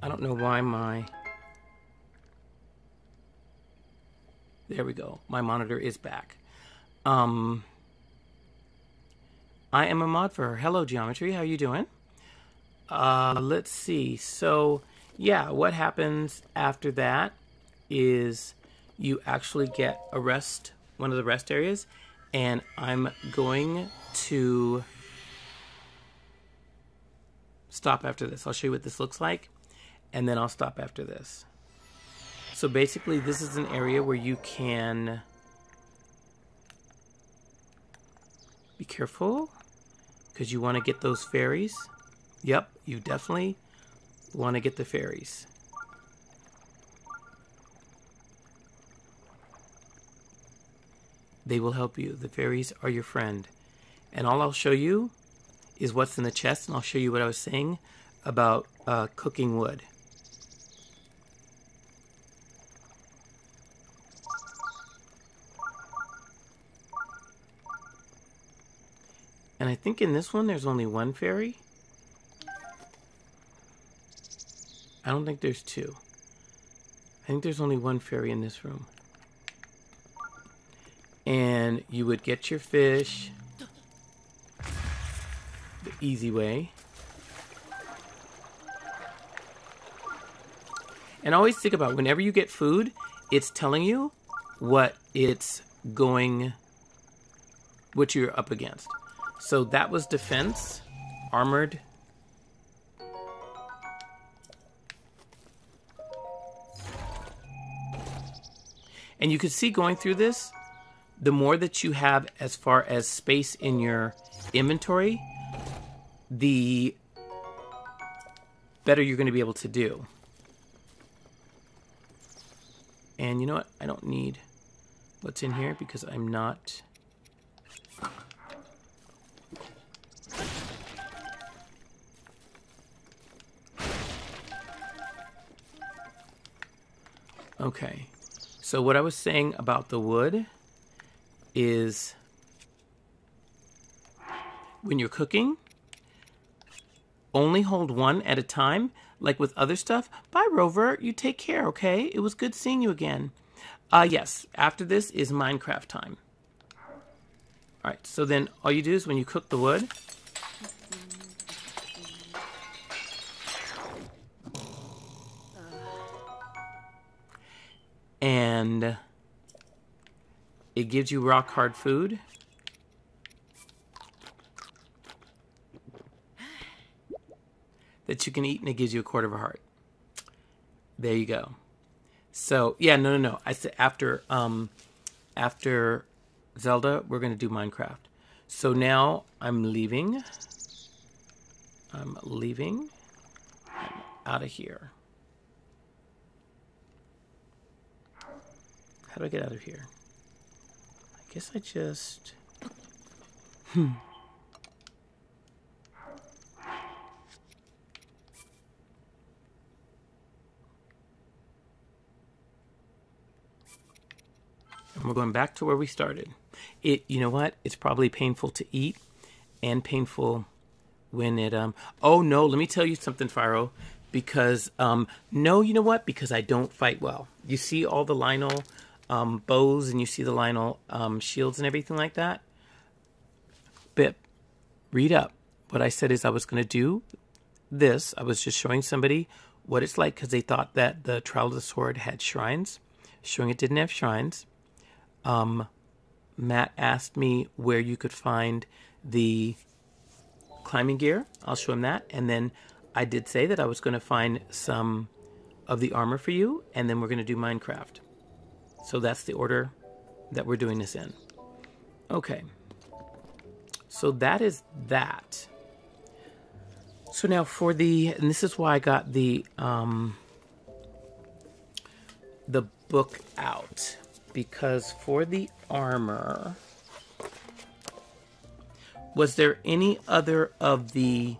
I don't know why there we go. My monitor is back. I am a mod for her. Hello, Geometry. How you doing? Let's see. So, yeah, what happens after that is you actually get a rest, one of the rest areas, and I'm going to stop after this. I'll show you what this looks like, and then I'll stop after this. So basically, this is an area where you can be careful because you want to get those fairies. Yep, you definitely want to get the fairies. They will help you. The fairies are your friend. And all I'll show you is what's in the chest, and I'll show you what I was saying about cooking wood. And I think in this one there's only one fairy. I don't think there's two. I think there's only one fairy in this room. And you would get your fish the easy way. And always think about whenever you get food, it's telling you what you're up against. So that was defense, armored. And you can see going through this, the more that you have as far as space in your inventory, the better you're going to be able to do. And you know what? I don't need what's in here because I'm not... Okay. So what I was saying about the wood is when you're cooking, only hold one at a time, like with other stuff. Bye, Rover. You take care, okay? It was good seeing you again. Yes, after this is Minecraft time. All right, so then all you do is when you cook the wood, and it gives you rock hard food. That you can eat, and it gives you a quarter of a heart. There you go. So yeah, no. I said after Zelda, we're gonna do Minecraft. So now I'm leaving. I'm out of here. How do I get out of here? I guess I just... And we're going back to where we started. You know what? It's probably painful to eat and painful when it... Oh, no, let me tell you something, Pharaoh. Because, no, you know what? Because I don't fight well. You see all the Lionel bows and you see the Lionel shields and everything like that? Bip, read up. What I said is I was going to do this. I was just showing somebody what it's like because they thought that the Trial of the Sword had shrines. Showing it didn't have shrines. Matt asked me where you could find the climbing gear. I'll show him that. And then I did say that I was going to find some of the armor for you, and then we're going to do Minecraft. So that's the order that we're doing this in. Okay. So that is that. So now for the, and this is why I got the book out. Because for the armor, was there any other of the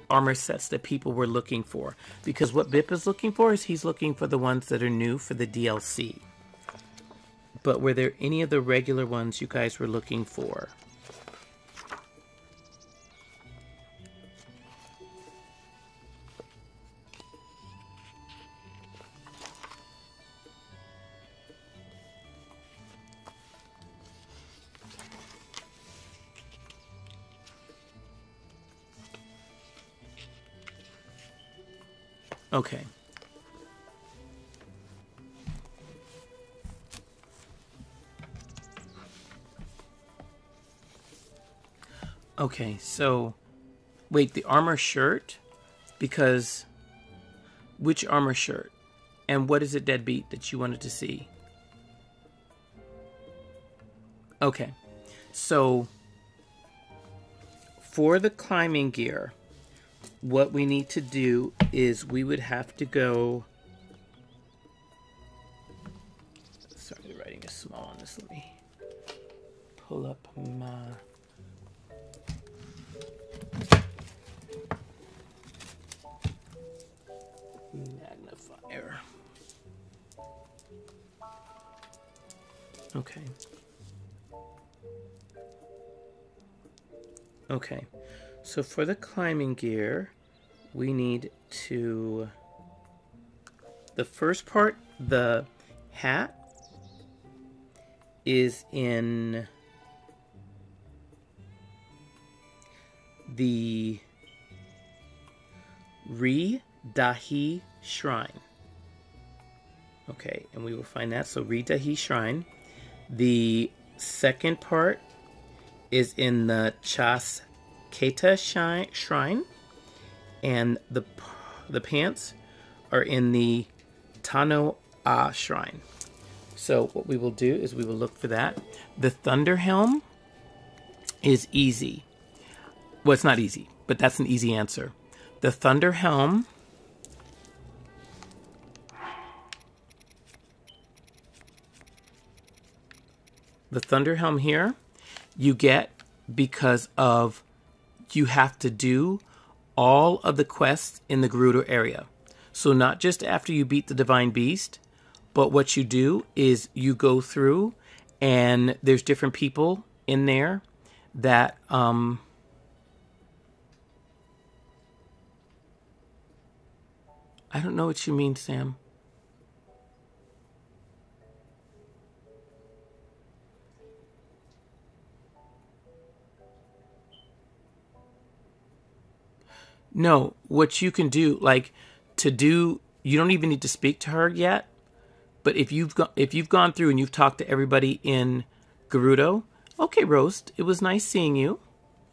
armor sets that people were looking for? Because what Bip is looking for is he's looking for the ones that are new for the DLC. But were there any of the regular ones you guys were looking for? Okay. Okay, so wait, the armor shirt? Because which armor shirt? And what is it, Deadbeat, that you wanted to see? Okay, so for the climbing gear, what we need to do is we would have to go... Sorry, the writing is small on this. Let me pull up my... magnifier. Okay. Okay. So for the climbing gear, we need to... The first part, the hat, is in the Dahi Shrine. Okay, and we will find that. So Dahi Shrine. The second part is in the Keta Shrine, and the pants are in the Tano A Shrine. So what we will do is we will look for that. The Thunder Helm is easy. Well, it's not easy, but that's an easy answer. The Thunder Helm here you get because of you have to do all of the quests in the Gerudo area. So not just after you beat the Divine Beast, But what you do is you go through, and there's different people in there that I don't know what you mean, Sam. No, what you can do, like to do, you don't even need to speak to her yet. But if you've gone through and you've talked to everybody in Gerudo, okay, Roast, it was nice seeing you.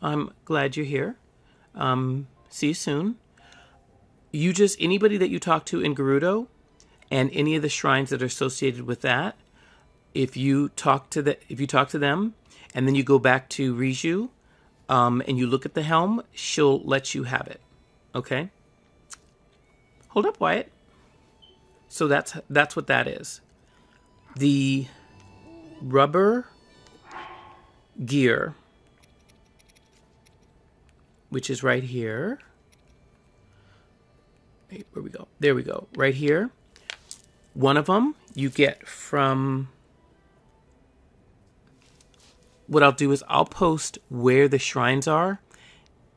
I'm glad you're here. See you soon. You just anybody that you talk to in Gerudo, and any of the shrines that are associated with that, if you talk to them, and then you go back to Riju, and you look at the helm, she'll let you have it. Okay. Hold up, Wyatt. So that's what that is. The rubber gear, which is right here. Wait, where we go? There we go. Right here. One of them you get from... What I'll do is I'll post where the shrines are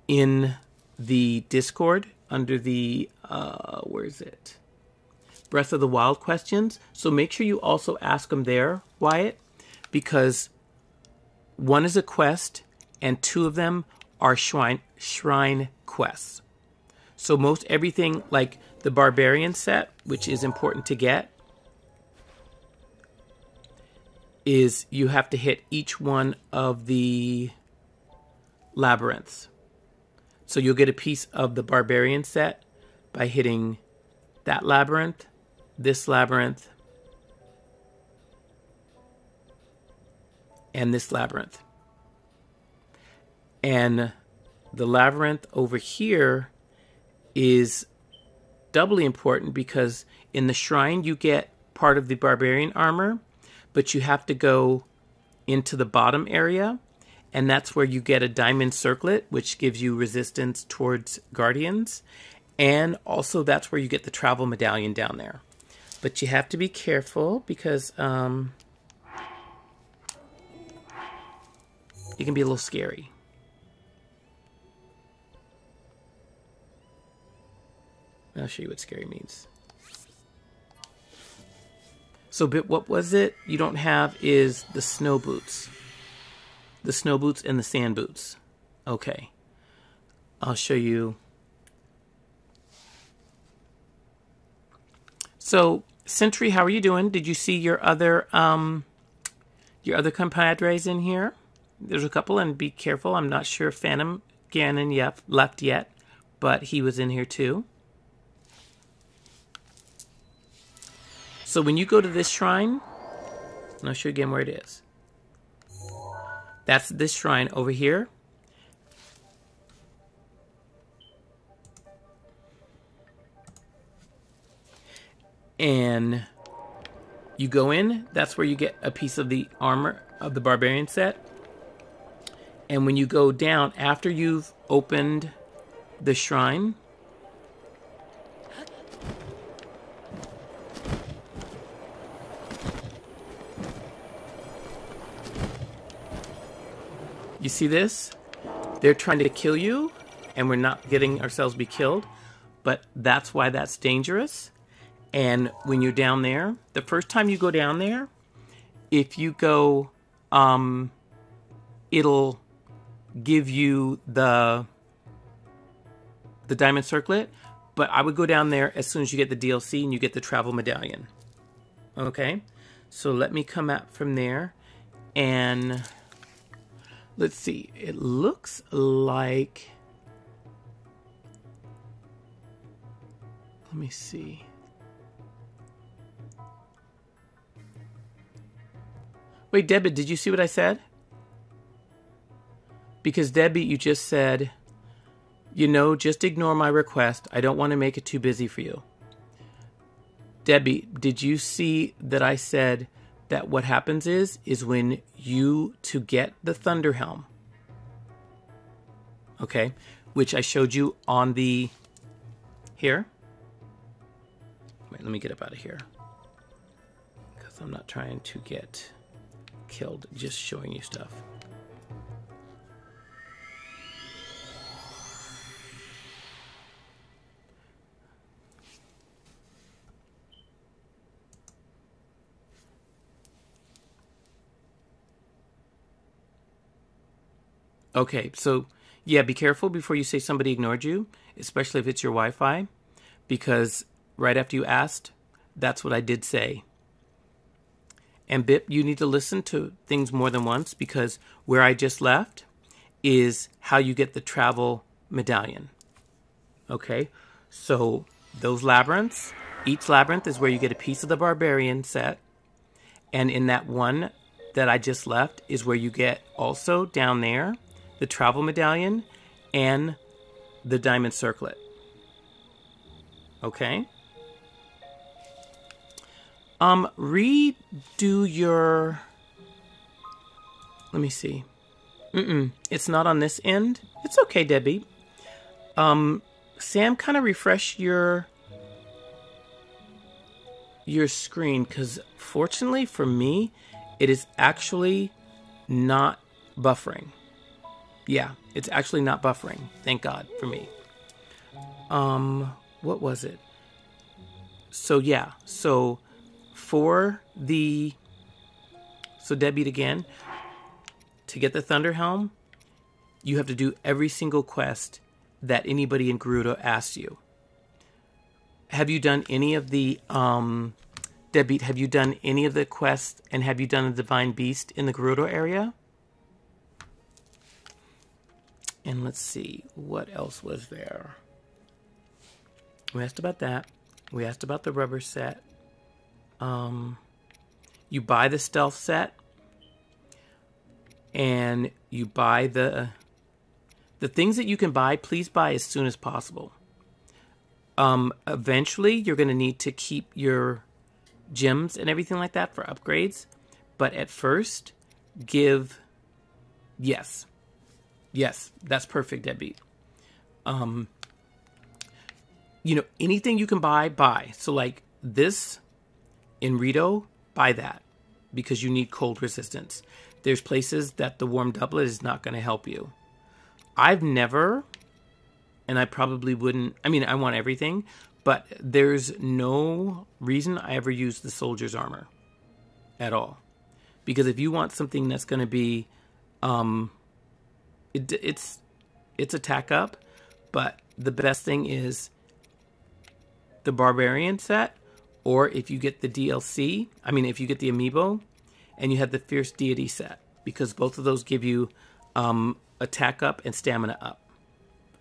in the Discord under the... where is it? Breath of the Wild questions. So make sure you also ask them there, Wyatt, because one is a quest and two of them are shrine quests. So most everything, like the Barbarian set, which is important to get, is you have to hit each one of the labyrinths. So you'll get a piece of the Barbarian set by hitting that labyrinth, this labyrinth, and this labyrinth. And the labyrinth over here is doubly important because in the shrine you get part of the Barbarian armor, but you have to go into the bottom area, and that's where you get a diamond circlet, which gives you resistance towards guardians, and also that's where you get the travel medallion down there. But you have to be careful because it can be a little scary. I'll show you what scary means. So, what was it you don't have is the snow boots. The snow boots and the sand boots. Okay. I'll show you. So, Sentry, how are you doing? Did you see your other compadres in here? There's a couple, and be careful. I'm not sure if Phantom Ganon left yet, but he was in here too. So when you go to this shrine, and I'll show you again where it is. That's this shrine over here. And you go in, that's where you get a piece of the armor of the Barbarian set. And when you go down, after you've opened the shrine, you see this? They're trying to kill you, and we're not getting ourselves be killed. But that's why that's dangerous. And when you're down there, the first time you go down there, if you go, it'll give you the diamond circlet. But I would go down there as soon as you get the DLC and you get the travel medallion. Okay? So let me come out from there and... Let's see. It looks like... Let me see. Wait, Debbie, did you see what I said? Because, Debbie, you just said, you know, just ignore my request. I don't want to make it too busy for you. Debbie, did you see that I said... that what happens is when you, to get the Thunder Helm, okay, which I showed you on the, here. Wait, let me get up out of here. I'm not trying to get killed, just showing you stuff. Okay, so yeah, be careful before you say somebody ignored you, especially if it's your Wi-Fi, because right after you asked, that's what I did say. And Bip, you need to listen to things more than once, because where I just left is how you get the travel medallion. Okay, so those labyrinths, each labyrinth is where you get a piece of the barbarian set, and in that one that I just left is where you get also down there the travel medallion and the diamond circlet. Okay. Redo your... Let me see. It's not on this end. It's okay, Debbie. Sam, kind of refresh your screen, because fortunately for me, it is actually not buffering. Yeah, it's actually not buffering. Thank God for me. What was it? So yeah, so for the... So Debbie again, to get the Thunder Helm, you have to do every single quest that anybody in Gerudo asks you. Have you done any of the... Debbie, have you done any of the quests, and have you done the Divine Beast in the Gerudo area? And let's see, what else was there? We asked about that. We asked about the rubber set. You buy the stealth set, and you buy the things that you can buy, please buy as soon as possible. Eventually, you're going to need to keep your gems and everything like that for upgrades. But at first, give... Yes. Yes, that's perfect, Debbie. You know, anything you can buy. So like this in Rito, buy that, because you need cold resistance. There's places that the warm doublet is not going to help you. I've never, and I probably wouldn't, I mean, I want everything, but there's no reason I ever use the soldier's armor at all. Because if you want something that's going to be, it's attack up, but the best thing is the Barbarian set, or if you get the DLC, I mean, if you get the Amiibo, and you have the Fierce Deity set, because both of those give you attack up and stamina up.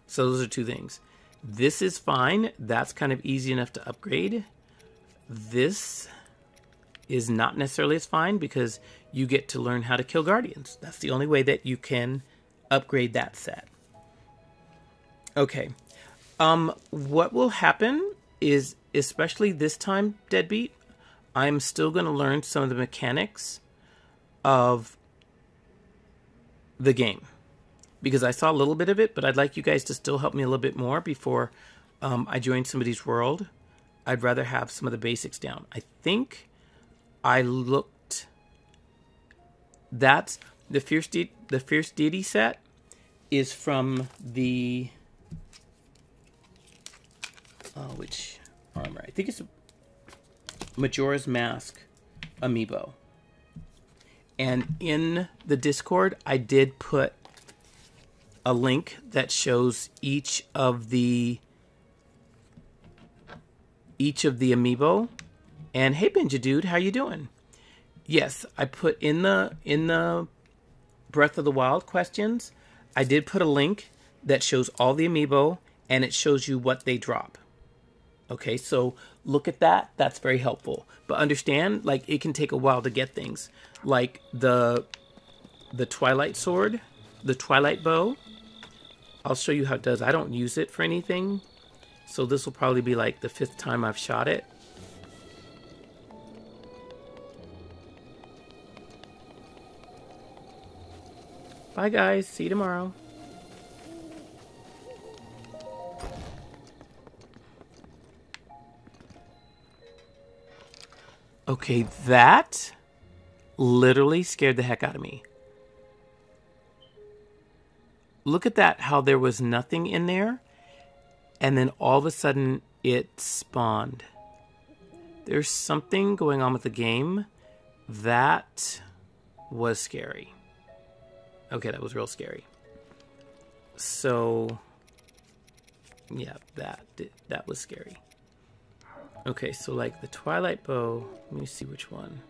So those are two things. This is fine. That's kind of easy enough to upgrade. This is not necessarily as fine, because you get to learn how to kill Guardians. That's the only way that you can upgrade that set. Okay. What will happen is, especially this time, Deadbeat, I'm still going to learn some of the mechanics of the game, because I saw a little bit of it, but I'd like you guys to still help me a little bit more before I join somebody's world. I'd rather have some of the basics down. I think I looked... That's the Fierce Deity set is from the... which armor? I think it's Majora's Mask amiibo. And in the Discord, I did put a link that shows each of the amiibo. And hey, Benja Dude, how you doing? Yes, I put in the Breath of the Wild questions, I did put a link that shows all the amiibo, and it shows you what they drop. Okay, so look at that. That's very helpful. But understand, like, it can take a while to get things. Like the Twilight Sword, the Twilight Bow. I'll show you how it does. I don't use it for anything, so this will probably be like the 5th time I've shot it. Bye, guys. See you tomorrow. Okay, that literally scared the heck out of me. Look at that, how there was nothing in there, and then all of a sudden it spawned. There's something going on with the game that was scary. Okay, that was real scary. So, yeah, that was scary. Okay, so like the Twilight Bow, let me see which one.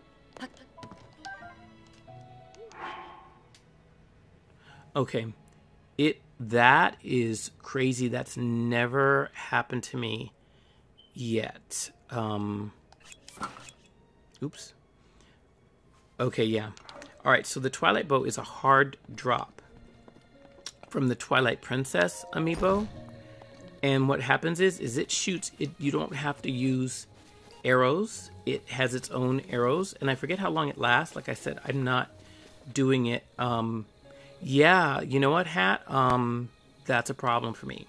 Okay, that is crazy. That's never happened to me yet. Oops. Okay, yeah. All right, so the Twilight Bow is a hard drop from the Twilight Princess amiibo. And what happens is it shoots, you don't have to use arrows. It has its own arrows. And I forget how long it lasts. Like I said, I'm not doing it. Yeah, you know what, Hat? That's a problem for me.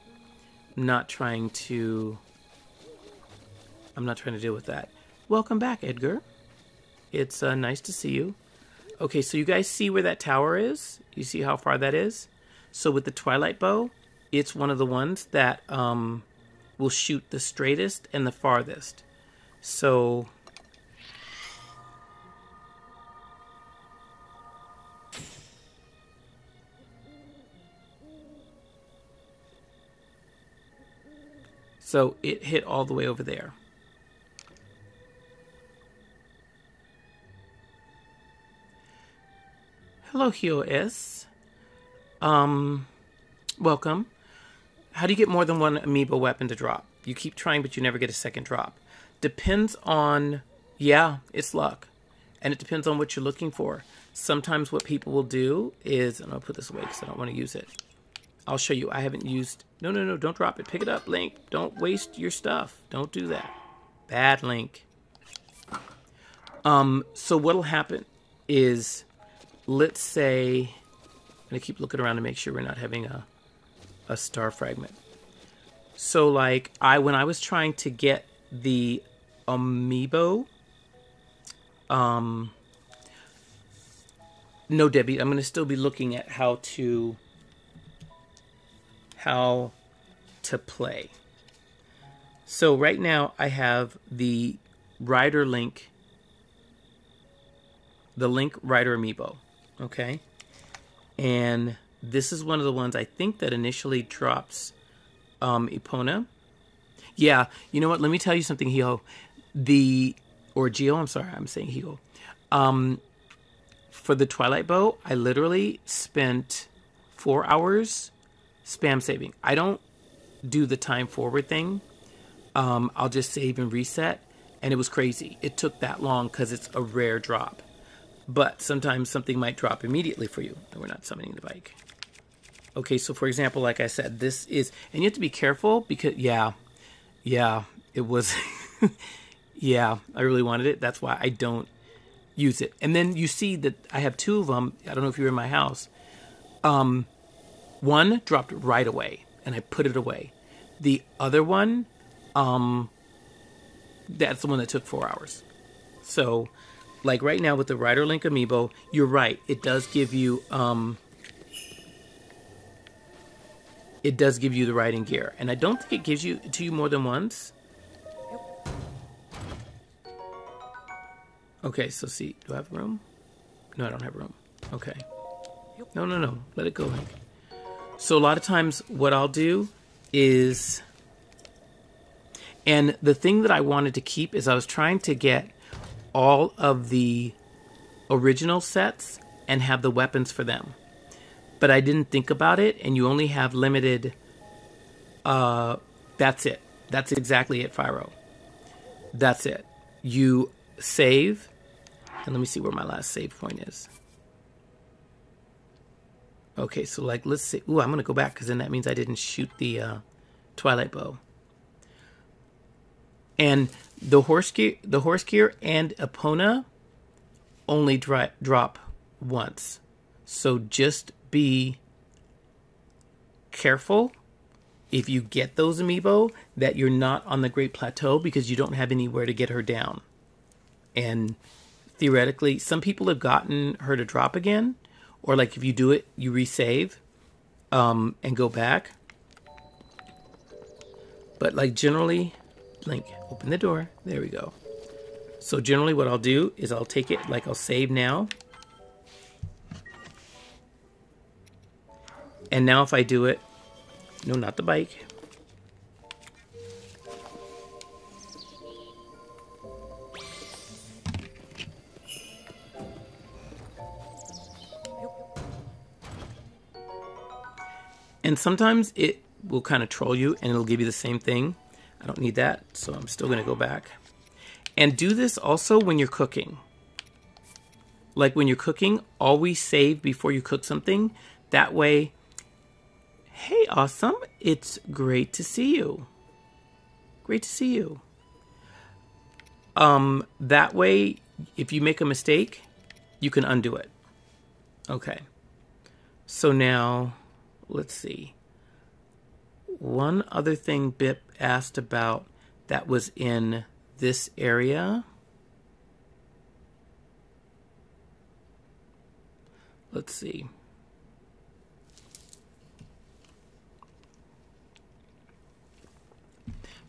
I'm not trying to deal with that. Welcome back, Edgar. It's nice to see you. Okay, so you guys see where that tower is? You see how far that is? So with the Twilight Bow, it's one of the ones that will shoot the straightest and the farthest. So it hit all the way over there. Hello, HioS. Welcome. How do you get more than one amiibo weapon to drop? You keep trying, but you never get a second drop. Depends on, yeah, it's luck. And it depends on what you're looking for. Sometimes what people will do is, and I'll put this away because I don't want to use it. I'll show you. I haven't used, no, don't drop it. Pick it up, Link. Don't waste your stuff. Don't do that. Bad Link. So what'll happen is, let's say, I'm going to keep looking around to make sure we're not having a star fragment. So like when I was trying to get the amiibo, no, Debbie, I'm going to still be looking at how to play. So right now I have the Rider Link, the Link Rider amiibo, okay? And this is one of the ones I think that initially drops Epona. Yeah, you know what? Let me tell you something, Hio. Or Geo, I'm sorry, I'm saying Hio. For the Twilight Bow, I literally spent 4 hours spam saving. I don't do the time forward thing. I'll just save and reset. And it was crazy. It took that long because it's a rare drop. But sometimes something might drop immediately for you. And we're not summoning the bike. Okay, so for example, like I said, this is... And you have to be careful because, yeah, it was... yeah, I really wanted it. That's why I don't use it. And then you see that I have two of them. I don't know if you were in my house. One dropped right away, and I put it away. The other one, that's the one that took 4 hours. So, like right now with the Rider Link amiibo, you're right. It does give you, the riding gear, and I don't think it gives it to you more than once. Okay, so see, do I have room? No, I don't have room. Okay. No. Let it go, Link. So a lot of times what I'll do is... And the thing that I wanted to keep is I was trying to get all of the original sets and have the weapons for them. But I didn't think about it, and you only have limited... that's it. That's exactly it, Fyro. That's it. You save... And let me see where my last save point is. Okay, so like, let's see. Ooh, I'm going to go back because then that means I didn't shoot the Twilight Bow. And the horse gear and Epona only drop once. So just be careful if you get those amiibo that you're not on the Great Plateau because you don't have anywhere to get her down. And theoretically, some people have gotten her to drop again. Or like if you do it, you resave and go back. But like generally, Link, open the door. There we go. So generally what I'll do is I'll take it, like I'll save now. And now if I do it, no, not the bike. And sometimes it will kind of troll you and it'll give you the same thing. I don't need that, so I'm still going to go back. And do this also when you're cooking. Like when you're cooking, always save before you cook something. That way, hey, awesome, it's great to see you. Great to see you. That way, if you make a mistake, you can undo it. Okay. So now, let's see. One other thing Bip asked about that was in this area. Let's see.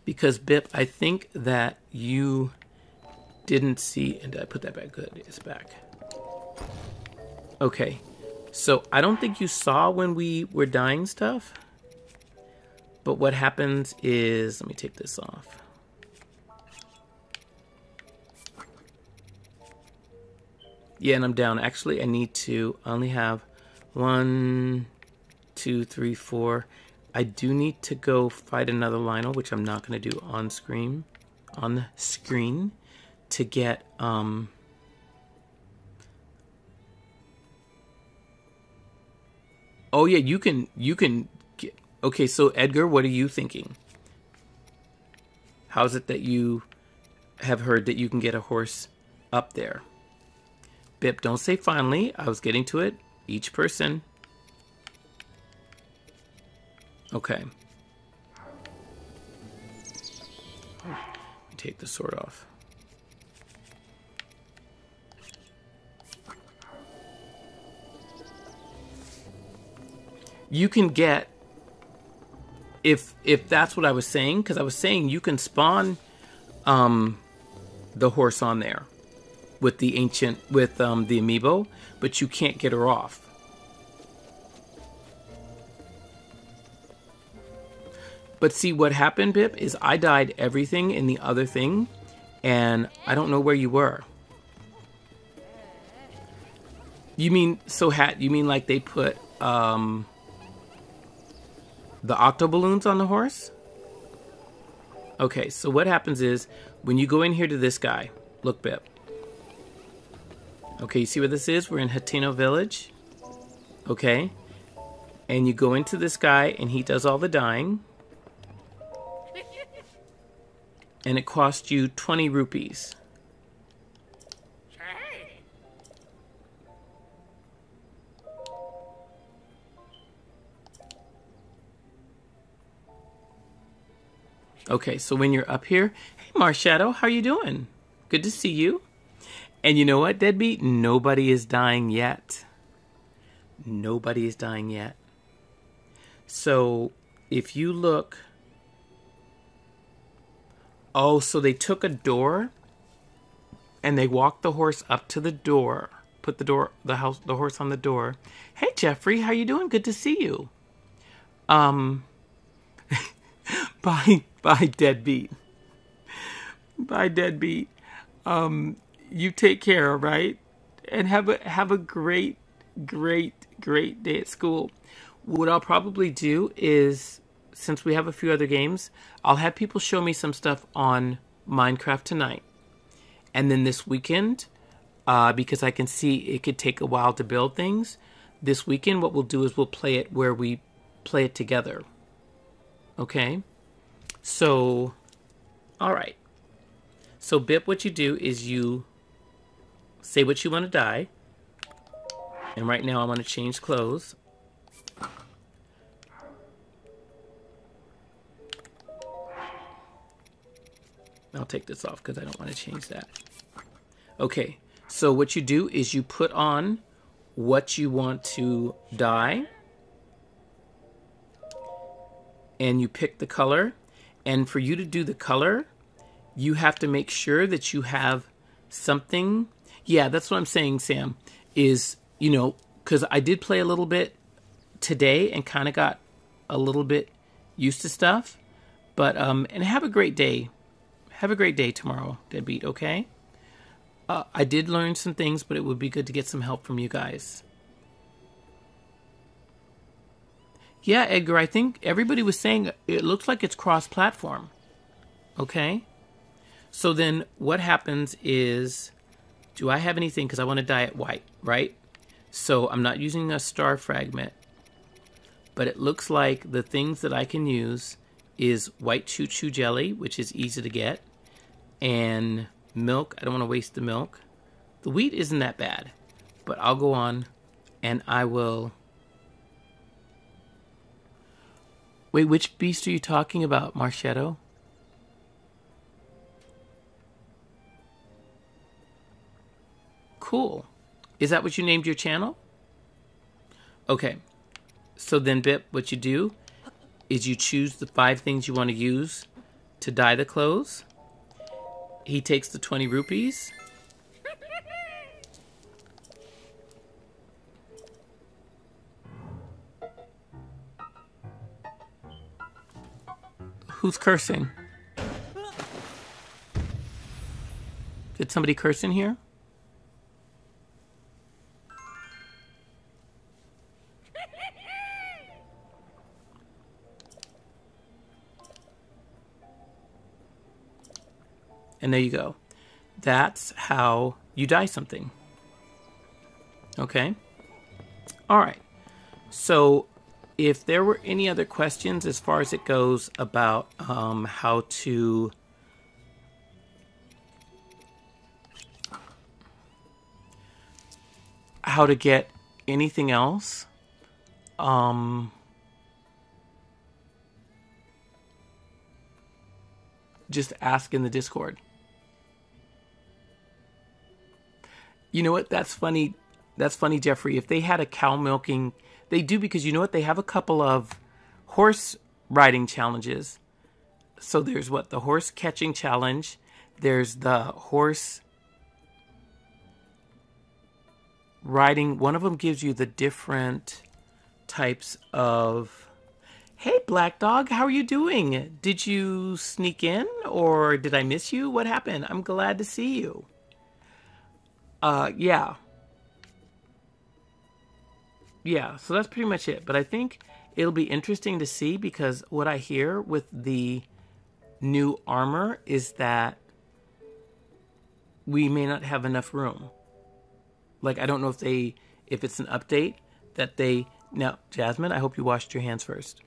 Because Bip, I think that you didn't see, and did I put that back? Good, it's back. Okay, so I don't think you saw when we were dyeing stuff. But what happens is, let me take this off. Yeah, and I'm down. Actually, I need to only have 1, 2, 3, 4. I do need to go fight another Lionel, which I'm not going to do on screen, to get oh yeah, you can get. Okay, so Edgar, what are you thinking? How's it that you have heard that you can get a horse up there? Bip, don't say finally. I was getting to it. Each person. Okay. Let me take the sword off. You can get, if that's what I was saying, because I was saying you can spawn the horse on there with the ancient, with the amiibo, but you can't get her off. But see, what happened, Bip, is I dyed everything in the other thing, and I don't know where you were. You mean, so you mean like they put the octo balloons on the horse? Okay, so what happens is when you go in here to this guy, look, Bip. Okay, you see where this is? We're in Hateno Village. Okay, and you go into this guy and he does all the dyeing. And it costs you 20 rupees. Okay, so when you're up here, hey Marshadow, how you doing? Good to see you. And you know what, Deadbeat? Nobody is dying yet. Nobody is dying yet. So if you look, oh, so they took a door and they walked the horse up to the door, put the horse on the door. Hey Jeffrey, how you doing? Good to see you. Bye, Deadbeat. Bye, Deadbeat. You take care, all right? And have a great day at school. What I'll probably do is, since we have a few other games, I'll have people show me some stuff on Minecraft tonight. And then this weekend, because I can see it could take a while to build things, this weekend what we'll do is we'll play it where we play it together. Okay? So, alright. So, Bip, what you do is you say what you want to dye. And right now I'm going to change clothes. I'll take this off because I don't want to change that. Okay, so what you do is you put on what you want to dye, and you pick the color. And for you to do the color, you have to make sure that you have something. Yeah, that's what I'm saying, Sam, is, you know, because I did play a little bit today and kind of got a little bit used to stuff. But, and have a great day. Have a great day tomorrow, Deadbeat, okay? I did learn some things, but it would be good to get some help from you guys. Yeah, Edgar, I think everybody was saying it looks like it's cross-platform. Okay? So then what happens is, do I have anything? Because I want to dye it white, right? So I'm not using a star fragment. But it looks like the things that I can use is white choo-choo jelly, which is easy to get. And milk. I don't want to waste the milk. The wheat isn't that bad. But I'll go on and I will... Wait, which beast are you talking about, Marchetto? Cool. Is that what you named your channel? Okay. So then, Bip, what you do is you choose the 5 things you want to use to dye the clothes. He takes the 20 rupees. Who's cursing? Did somebody curse in here? And there you go. That's how you dye something. Okay? All right. So if there were any other questions as far as it goes about how to get anything else, just ask in the Discord. You know what? That's funny. That's funny, Jeffrey. If they had a cow milking, they do, because you know what? They have a couple of horse riding challenges. So there's what? The horse catching challenge. There's the horse riding. One of them gives you the different types of... Hey, Black Dog, how are you doing? Did you sneak in or did I miss you? What happened? I'm glad to see you. Yeah. Yeah, so that's pretty much it. But I think it'll be interesting to see, because what I hear with the new armor is that we may not have enough room. Like, I don't know if it's an update that they... Now, Jasmine, I hope you washed your hands first.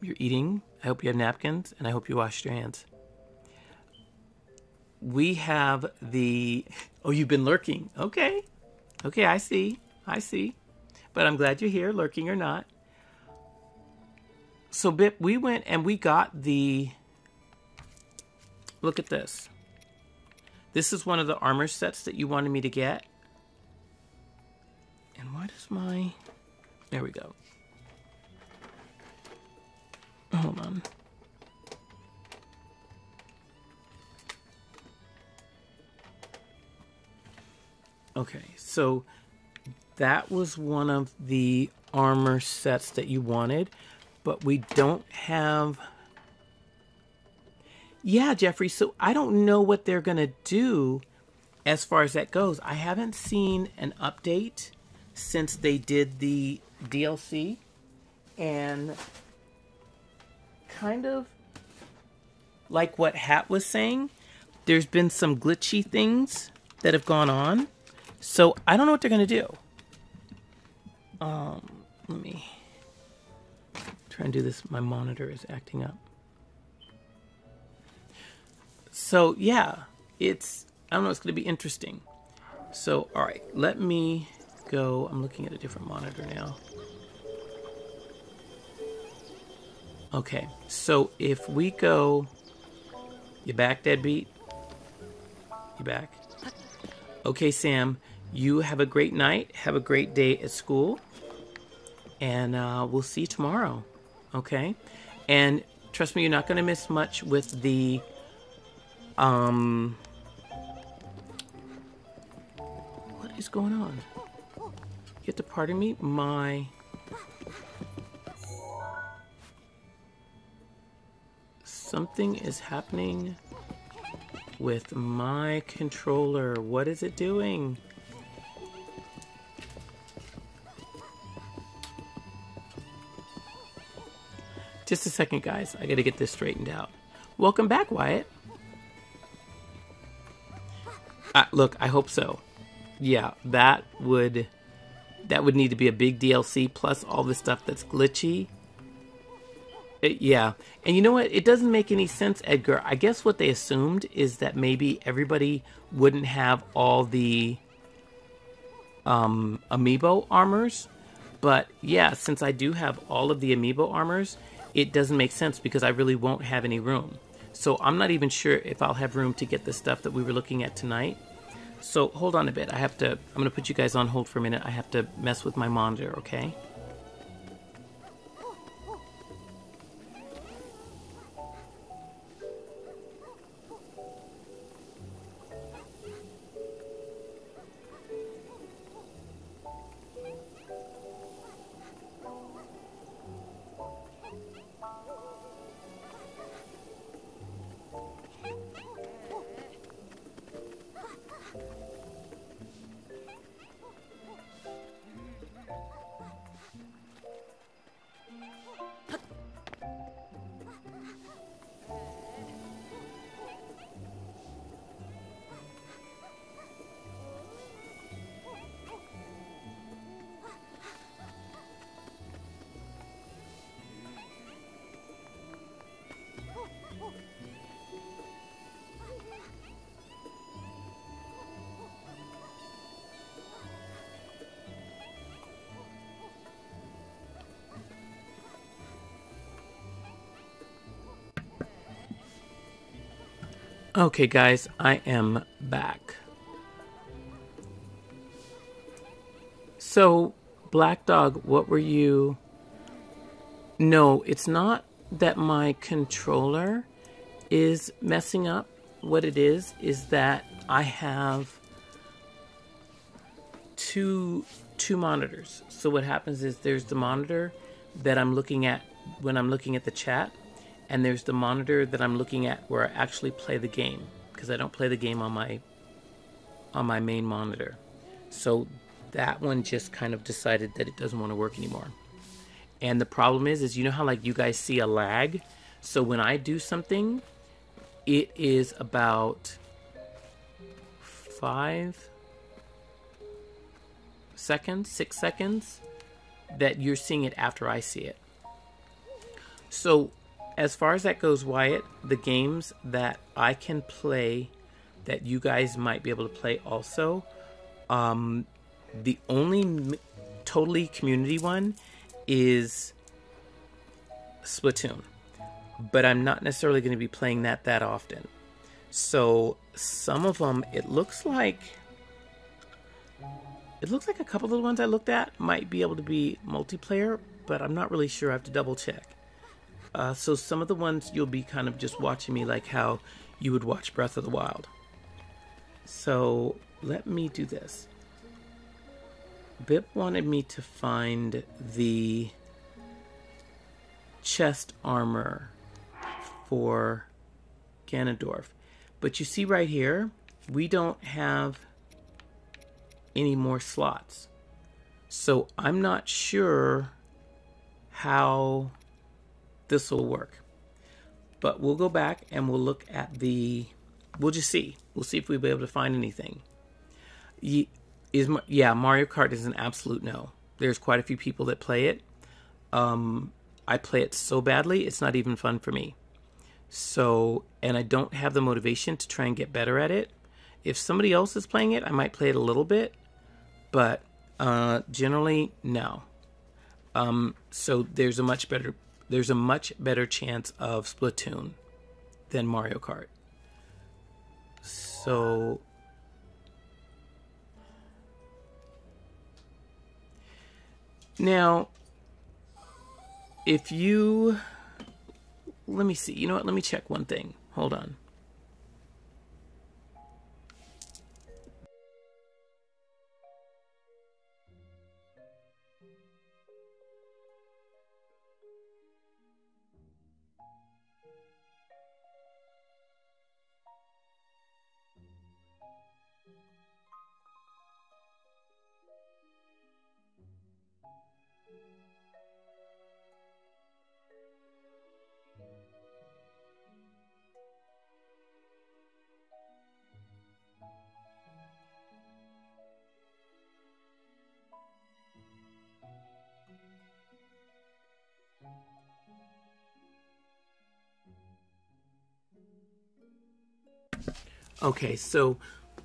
You're eating. I hope you have napkins, and I hope you washed your hands. We have the... Oh, you've been lurking. Okay. Okay, I see. I see. But I'm glad you're here, lurking or not. So, Bip, we went and we got the... Look at this. This is one of the armor sets that you wanted me to get. And why does my... There we go. Hold on. Okay, so that was one of the armor sets that you wanted, but we don't have... Yeah, Jeffrey, so I don't know what they're going to do as far as that goes. I haven't seen an update since they did the DLC, and kind of like what Hat was saying, there's been some glitchy things that have gone on. So I don't know what they're going to do. Let me try and do this. My monitor is acting up. So yeah, I don't know, it's going to be interesting. So, all right, let me go. I'm looking at a different monitor now. Okay, so if we go... You back, Deadbeat? You back? Okay, Sam, you have a great night. Have a great day at school. And we'll see you tomorrow. Okay? And trust me, you're not going to miss much with the... What is going on? You have to pardon me? Something is happening with my controller. What is it doing? Just a second, guys. I gotta get this straightened out. Welcome back, Wyatt. Look, I hope so. Yeah, that would need to be a big DLC plus all the stuff that's glitchy. Yeah, and you know what? It doesn't make any sense, Edgar. I guess what they assumed is that maybe everybody wouldn't have all the amiibo armors. But yeah, since I do have all of the amiibo armors, it doesn't make sense because I really won't have any room. So I'm not even sure if I'll have room to get the stuff that we were looking at tonight. So hold on a bit. I'm going to put you guys on hold for a minute. I have to mess with my monitor, okay? Okay, guys, I am back. So, Black Dog, what were you... No, it's not that my controller is messing up. What it is that I have two monitors. So what happens is there's the monitor that I'm looking at when I'm looking at the chat, and there's the monitor that I'm looking at where I actually play the game, because I don't play the game on my main monitor. So that one just kind of decided that it doesn't want to work anymore. And the problem is you know how like you guys see a lag? So when I do something, it is about 5 seconds, 6 seconds that you're seeing it after I see it. So as far as that goes, Wyatt, the games that I can play that you guys might be able to play also, the only totally community one is Splatoon. But I'm not necessarily going to be playing that often. So some of them, it looks like a couple of the ones I looked at might be able to be multiplayer, but I'm not really sure. I have to double check. So some of the ones you'll be kind of just watching me like how you would watch Breath of the Wild. So let me do this. Bip wanted me to find the chest armor for Ganondorf. But you see right here, we don't have any more slots. So I'm not sure how this will work. But we'll go back and we'll look at we'll just see. We'll see if we'll be able to find anything. Yeah, Mario Kart is an absolute no. There's quite a few people that play it. I play it so badly, it's not even fun for me. So, and I don't have the motivation to try and get better at it. If somebody else is playing it, I might play it a little bit. But generally, no. So there's a much better chance of Splatoon than Mario Kart. So Now, if you... Let me see. You know what? Let me check one thing. Hold on. Okay, so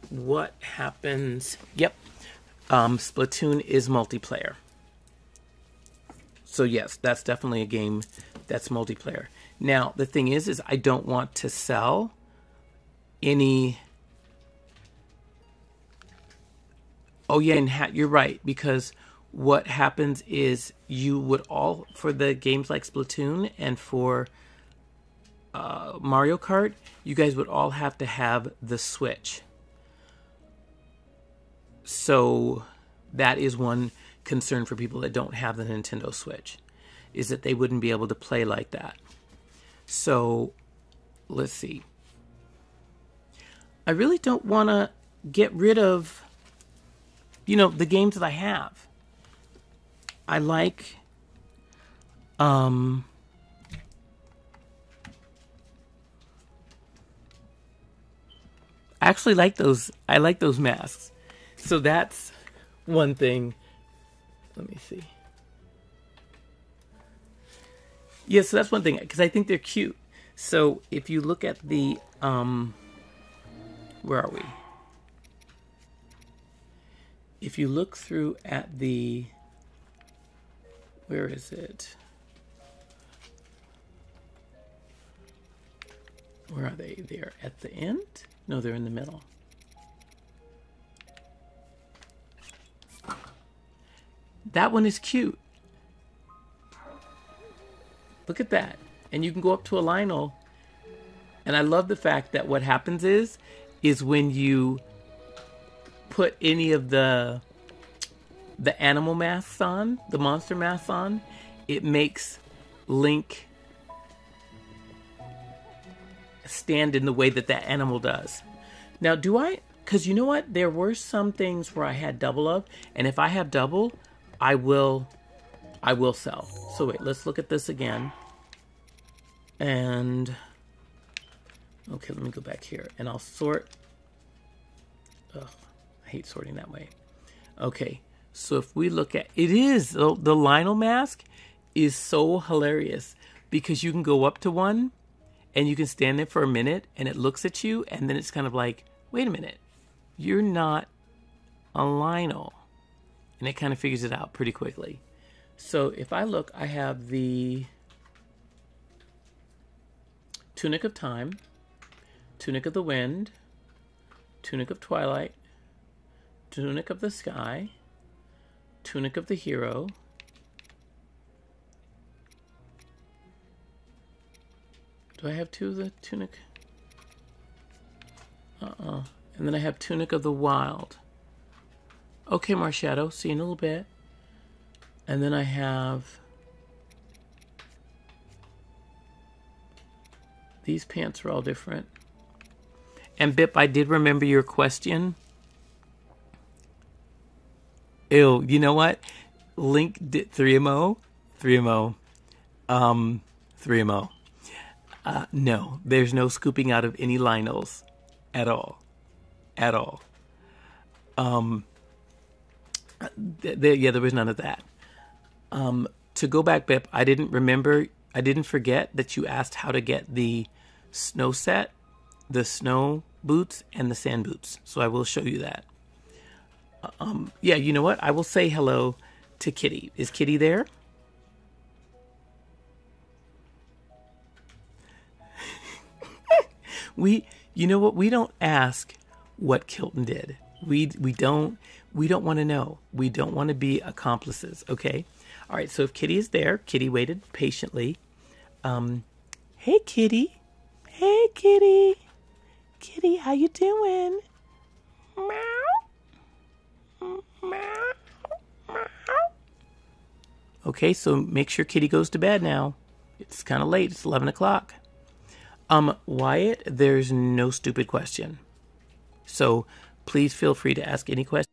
what happens? Yep, Splatoon is multiplayer. So yes, that's definitely a game that's multiplayer. Now, the thing is I don't want to sell any... Oh yeah, and you're right, because what happens is you would all, for the games like Splatoon and for Mario Kart, you guys would all have to have the Switch. So that is one concern for people that don't have the Nintendo Switch, is that they wouldn't be able to play like that. So let's see. I really don't want to get rid of, you know, the games that I have. I like I actually like those. I like those masks. So that's one thing. Let me see. Yeah, so that's one thing, because I think they're cute. So if you look at the where are we? If you look through at the, where is it? Where are they? They're at the end? No, they're in the middle. That one is cute. Look at that. And you can go up to a Lionel. And I love the fact that what happens is when you put any of the animal masks on, the monster masks on, it makes Link stand in the way that animal does. Now, because you know what? There were some things where I had double of, and if I have double, I will sell. So wait, let's look at this again. And okay, let me go back here and I'll sort. Ugh, I hate sorting that way. Okay, so if we look at it, the Lionel mask is so hilarious because you can go up to one and you can stand there for a minute and it looks at you and then it's kind of like, wait a minute, you're not a Lionel. And it kind of figures it out pretty quickly. So if I look, I have the Tunic of Time, Tunic of the Wind, Tunic of Twilight, Tunic of the Sky, Tunic of the Hero, do I have two of the Tunic? And then I have Tunic of the Wild. Okay, Marshadow, see you in a little bit. And then I have these pants are all different. And Bip, I did remember your question. Ew, you know what? Link did 3MO. 3MO. 3MO. No, there's no scooping out of any Lionels at all. At all. There was none of that. To go back, Bip, I didn't forget that you asked how to get the snow set, the snow boots, and the sand boots. So I will show you that. Yeah, you know what? I will say hello to Kitty. Is Kitty there? You know what? We don't ask what Kilton did. We don't want to know. We don't want to be accomplices, okay? All right, so if Kitty is there, Kitty waited patiently. Hey, Kitty. Hey, Kitty. Kitty, how you doing? Meow. Meow. Meow. Okay, so make sure Kitty goes to bed now. It's kind of late. It's 11 o'clock. Wyatt, there's no stupid question. So please feel free to ask any question.